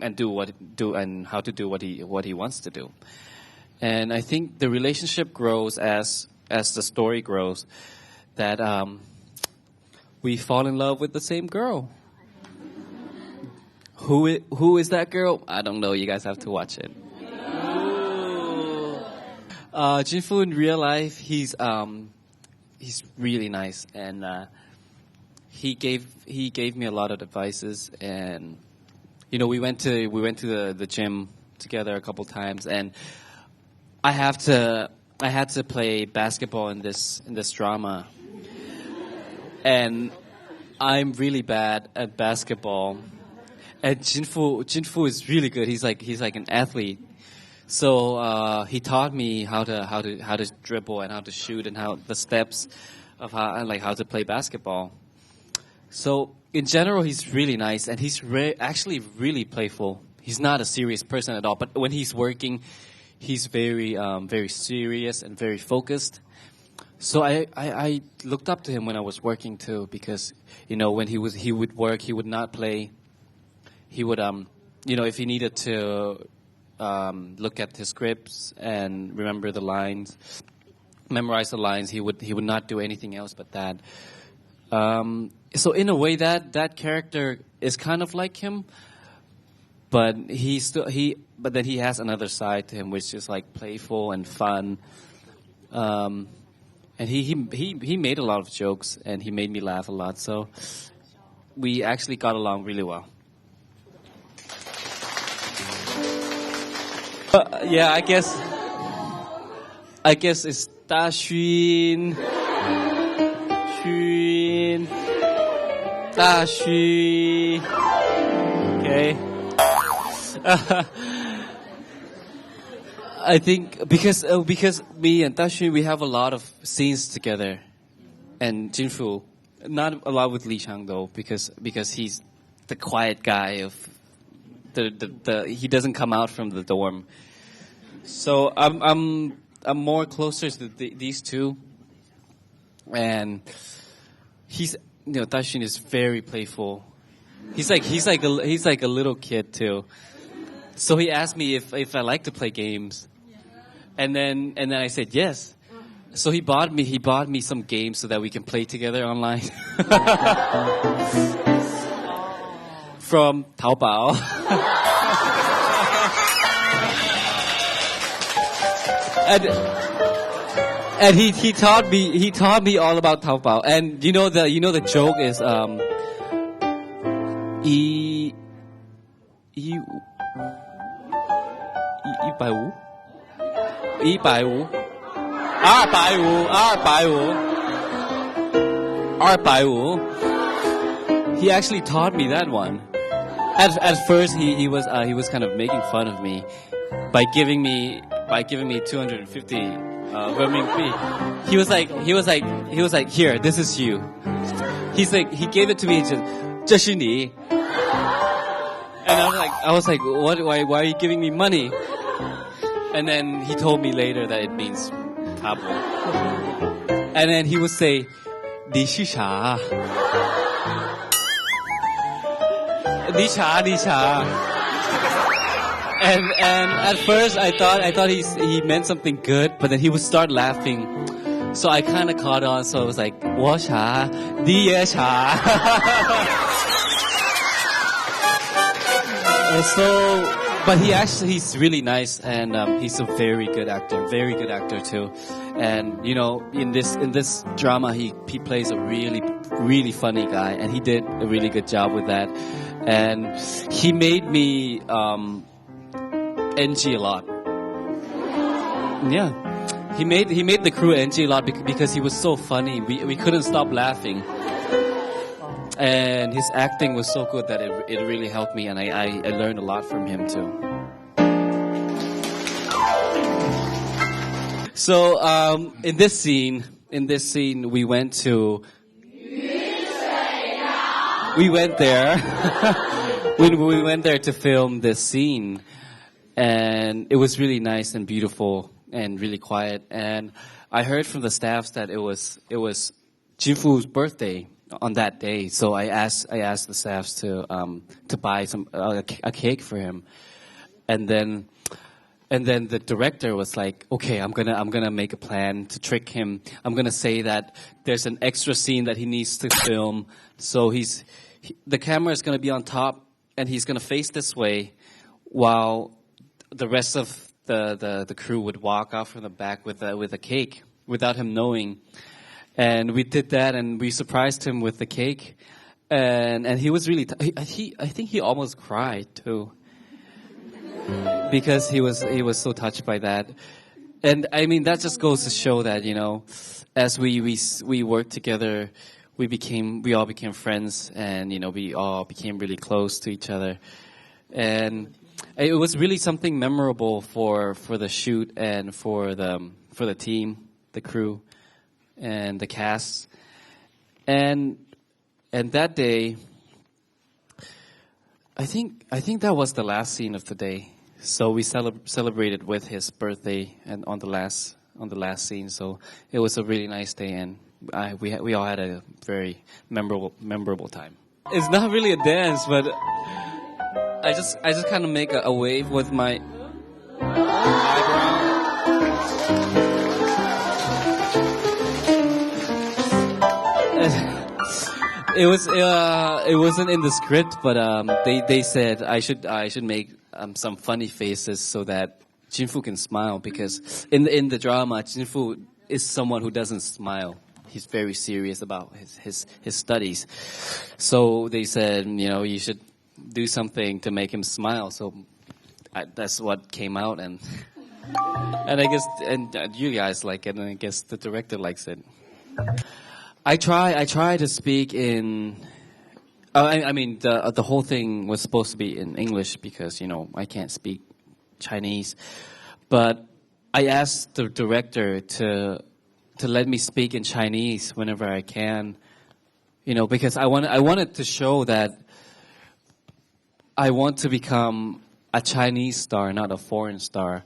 and and how to do what he wants to do. And I think the relationship grows as the story grows, that we fall in love with the same girl. Who is that girl? I don't know. You guys have to watch it. Jinfu in real life, he's really nice, and he gave me a lot of advices, and we went to the gym together a couple times, and I had to play basketball in this drama, and I'm really bad at basketball, and Jinfu is really good. He's like an athlete. So he taught me how to dribble and how to shoot and how the steps of how to play basketball. So in general, he's really nice, and he's actually really playful. He's not a serious person at all, but when he's working, he's very very serious and very focused. So I looked up to him when I was working too, because when he would work, he would not play. He would if he needed to look at his scripts and remember the lines, memorize the lines, he would not do anything else but that. So in a way, that character is kind of like him, but but then he has another side to him, which is like playful and fun. And he made a lot of jokes, and he made me laugh a lot. So we actually got along really well. Yeah, I guess it's Da Xun, Da Xu. Okay. I think because me and Da Xun, we have a lot of scenes together, and Jinfu, not a lot with Li Chang though, because he's the quiet guy of he doesn't come out from the dorm. So I'm more closer to these two, and he's Da Xun is very playful. He's like a little kid too. So he asked me if I like to play games, and then I said yes. So he bought me some games so that we can play together online from Taobao. And he taught me all about Taobao. And the joke is 250. He actually taught me that one. At first he was kind of making fun of me by giving me 250 renminbi. He was like, here, this is you. He gave it to me and said, 这是你. And I was like, what? Why are you giving me money? And then he told me later that it means tabo. And then he would say, 你是啥? 你查. And at first I thought he meant something good, but then he would start laughing. So I kind of caught on. So I was like, 我查, 你也查. But he's really nice, and he's a very good actor too. And in this drama, he plays a really, really funny guy, and he did a really good job with that. And he made me NG a lot. Yeah. He made the crew enjoy a lot because he was so funny. We couldn't stop laughing. And his acting was so good that it really helped me, and I learned a lot from him too. So in this scene, we went there. We went there to film this scene, and it was really nice and beautiful and really quiet. And I heard from the staffs that it was Jinfu's birthday on that day, so I asked the staffs to buy a cake for him, and then the director was like, okay, I'm gonna make a plan to trick him. I'm gonna say that there's an extra scene that he needs to film, so the camera is gonna be on top, and he's gonna face this way, while the rest of the crew would walk off from the back with a cake without him knowing. And we did that, and we surprised him with the cake, and he was really I think he almost cried too, because he was so touched by that. And I mean, that just goes to show that, you know, as we worked together, we all became friends, and you know, we all became really close to each other, and it was really something memorable for the shoot and for the team, the crew, and the cast. And that day, I think that was the last scene of the day. So we celebrated with his birthday and on the last scene. So it was a really nice day, and we all had a very memorable time. It's not really a dance, but I just kind of make a wave with my eyebrow. It wasn't in the script, but they said I should make some funny faces so that Jinfu can smile, because in the drama, Jinfu is someone who doesn't smile. He's very serious about his studies. So they said, you know, you should do something to make him smile. So that's what came out, and I guess you guys like it, and I guess the director likes it. I try to speak in. I mean, the whole thing was supposed to be in English because, you know, I can't speak Chinese, but I asked the director to let me speak in Chinese whenever I can, you know, because I wanted to show that I want to become a Chinese star, not a foreign star,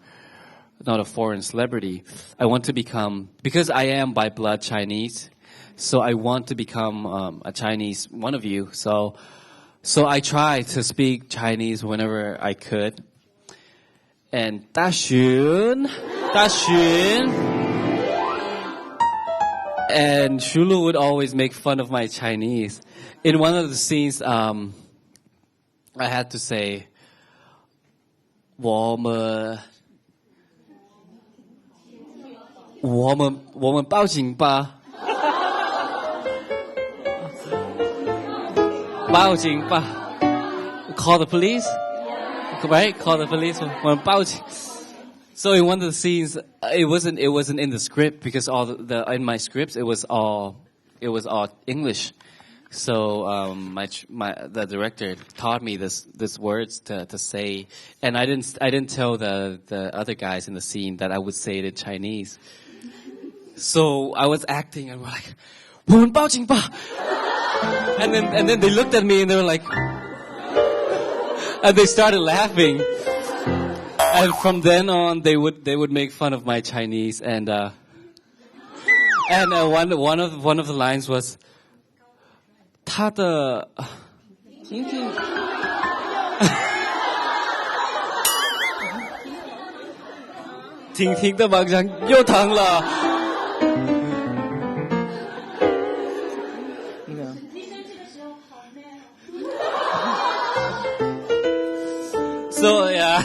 not a foreign celebrity. I want to become, because I am by blood Chinese, so I want to become a Chinese one of you. So I try to speak Chinese whenever I could. And 大勋. And Shulu would always make fun of my Chinese. In one of the scenes, I had to say, 我们报警吧. 报警吧. Call the police? Right? Call the police. 我们报警. So in one of the scenes, it wasn't in the script, because all in my scripts it was all English. So the director taught me this words to say, and I didn't tell the other guys in the scene that I would say it in Chinese. So I was acting, and we're like, 我们报警吧. And then they looked at me, and they were like, and they started laughing. And from then on, they would make fun of my Chinese, and one of the lines was, 他的婷婷的膀胱又疼了。So yeah.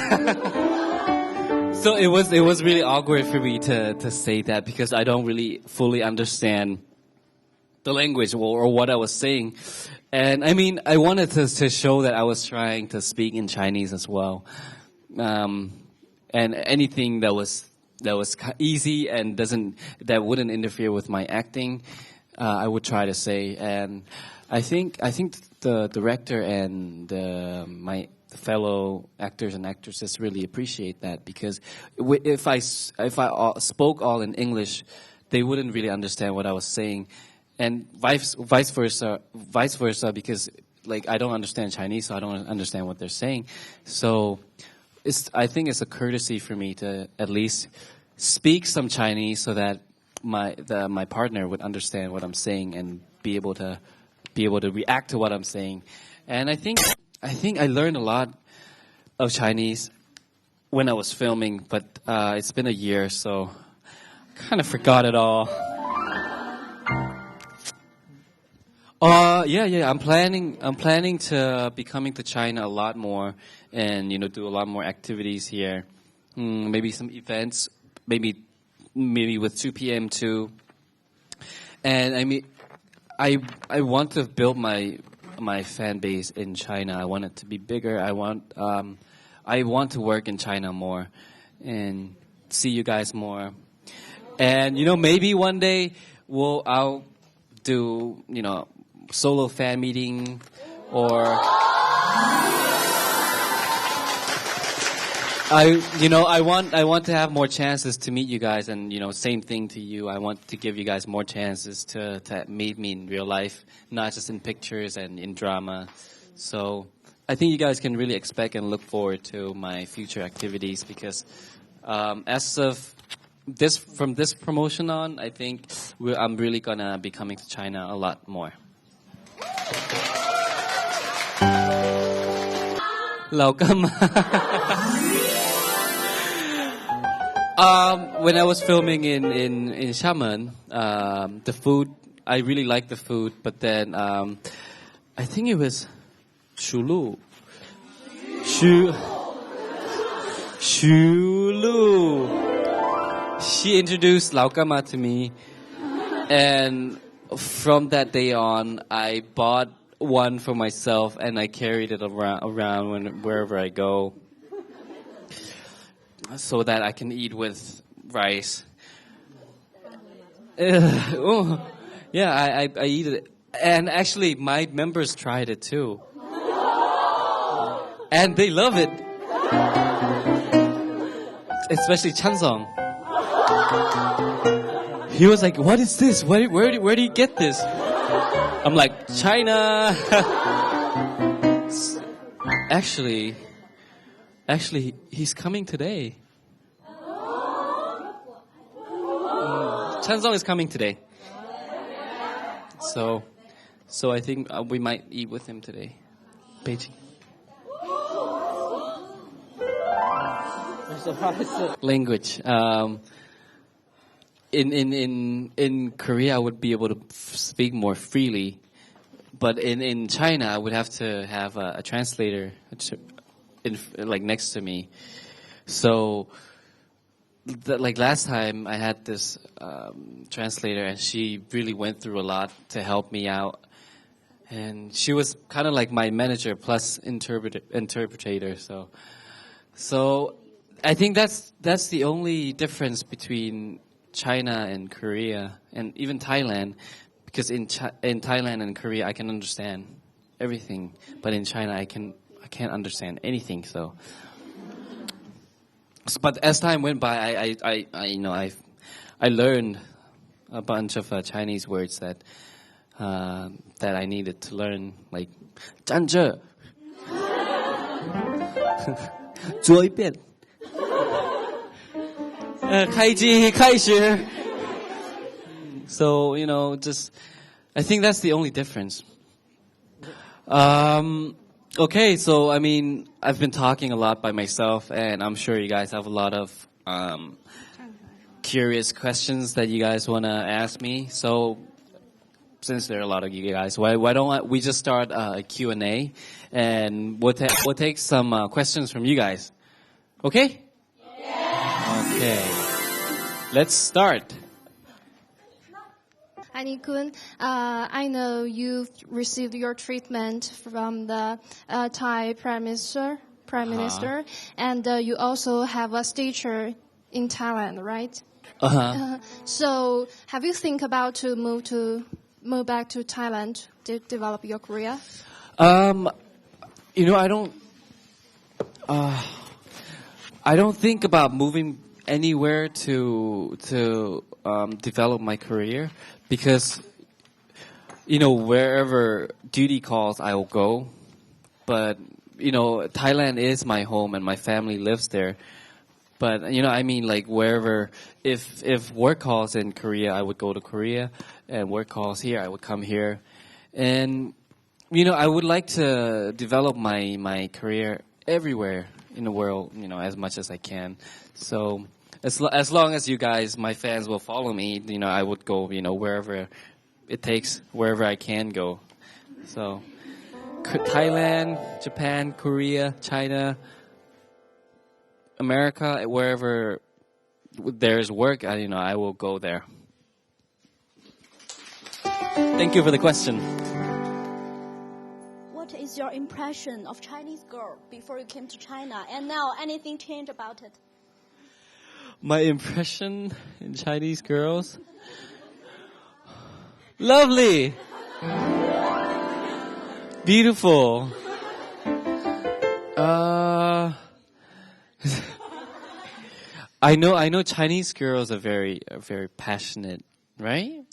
So it was really awkward for me to say that, because I don't really fully understand the language or what I was saying. And I mean, I wanted to show that I was trying to speak in Chinese as well. And anything that was easy and that wouldn't interfere with my acting, I would try to say. And I think the director and my fellow actors and actresses really appreciate that, because if I spoke all in English, they wouldn't really understand what I was saying, and vice versa, because like I don't understand Chinese, so I don't understand what they're saying. So I think it's a courtesy for me to at least speak some Chinese so that my partner would understand what I'm saying and be able to react to what I'm saying. And I think I learned a lot of Chinese when I was filming, but it's been a year, so I kind of forgot it all. Yeah. I'm planning to be coming to China a lot more, and do a lot more activities here. Maybe some events, maybe with 2 p.m. too. And I mean, I want to build my fan base in China. I want it to be bigger. I want to work in China more and see you guys more. And maybe one day I'll do solo fan meeting, or I want to have more chances to meet you guys, and same thing to you. I want to give you guys more chances to meet me in real life, not just in pictures and in drama. So I think you guys can really expect and look forward to my future activities, because as of from this promotion on, I think I'm really gonna be coming to China a lot more. 老干妈 When I was filming in Xiamen, the food, I really liked the food, but then I think it was Shulu. She introduced 老干妈 to me, and from that day on, I bought one for myself and I carried it around wherever I go, so that I can eat with rice. Yeah, I eat it, and actually my members tried it too, and they love it, especially Chansong. He was like, "What is this? Where do you get this?" I'm like, "China." Actually, he's coming today. Chansong is coming today. So I think we might eat with him today. Beijing. Language. In Korea, I would be able to speak more freely, but in China, I would have to have a translator next to me. So, like last time, I had this translator, and she really went through a lot to help me out, and she was kind of like my manager plus interpreter. So I think that's the only difference between China and Korea, and even Thailand, because in Thailand and Korea I can understand everything, but in China I can't understand anything. So, but as time went by, I learned a bunch of Chinese words that I needed to learn, like 站着 做一遍 开始. So, I think that's the only difference. Okay, so I mean, I've been talking a lot by myself, and I'm sure you guys have a lot of curious questions that you guys want to ask me. So, since there are a lot of you guys, why don't we just start a Q&A, and we'll take some questions from you guys. Okay? Okay, let's start. Hi, Nichkhun. I know you've received your treatment from the Thai Prime Minister, and you also have a stature in Thailand, right? Uh-huh. So have you think about to move back to Thailand to develop your career? You know, I don't think about moving anywhere to develop my career because, you know, wherever duty calls, I will go. But, you know, Thailand is my home and my family lives there. But, you know, I mean, like, wherever, if work calls in Korea, I would go to Korea, and work calls here, I would come here. And, you know, I would like to develop my career everywhere in the world, you know, as much as I can. So, as long as you guys, my fans, will follow me, you know, I would go, you know, wherever it takes, wherever I can go. So, Thailand, Japan, Korea, China, America, wherever there's work, you know, I will go there. Thank you for the question. What is your impression of Chinese girl before you came to China, and now anything changed about it? My impression in Chinese girls? Lovely! Beautiful! I know Chinese girls are very passionate, right?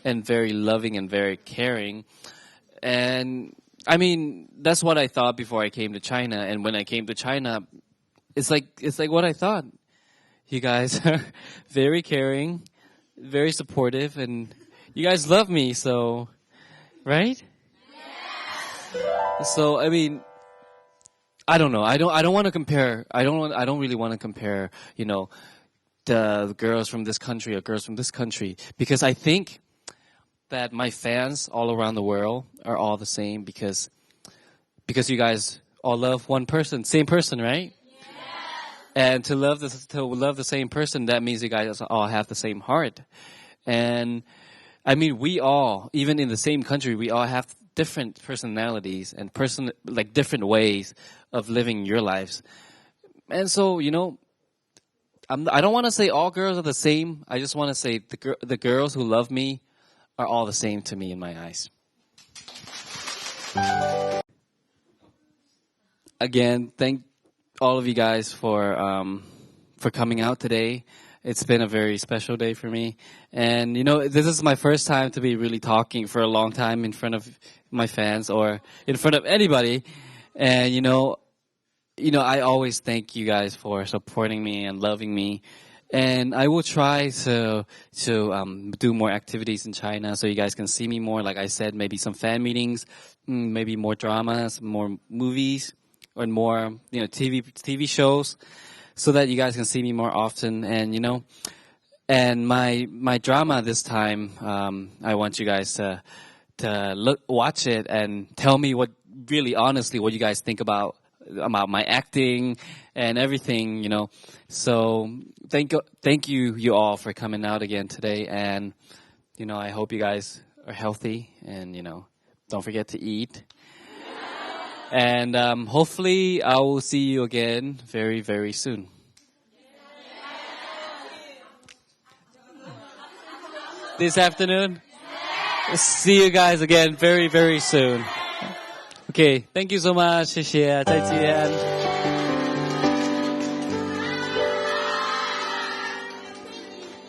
And very loving and very caring. And I mean, that's what I thought before I came to China. And when I came to China, it's like what I thought. You guys are very caring, very supportive, and you guys love me, so, right? So, I mean, I don't know. I don't want to compare. I don't really want to compare, you know, the girls from this country or girls from this country, because I think that my fans all around the world are all the same because you guys all love one person, same person, right? And to love the same person, that means you guys all have the same heart. And I mean, we all, even in the same country, we all have different personalities and different ways of living your lives. And so, you know, I don't want to say all girls are the same. I just want to say the girls who love me are all the same to me in my eyes. Again, thank all of you guys for coming out today. It's been a very special day for me. And, you know, this is my first time to be really talking for a long time in front of my fans or in front of anybody. And, you know, I always thank you guys for supporting me and loving me. And I will try to do more activities in China so you guys can see me more. Like I said, maybe some fan meetings, maybe more dramas, more movies, or more, you know, TV shows, so that you guys can see me more often. And, you know, and my drama this time, I want you guys to watch it and tell me really honestly what you guys think about my acting and everything, you know. So thank you all for coming out again today. And, you know, I hope you guys are healthy and, you know, don't forget to eat. And hopefully I will see you again very, very soon. This afternoon? See you guys again very, very soon. Okay, thank you so much. 谢谢，再见。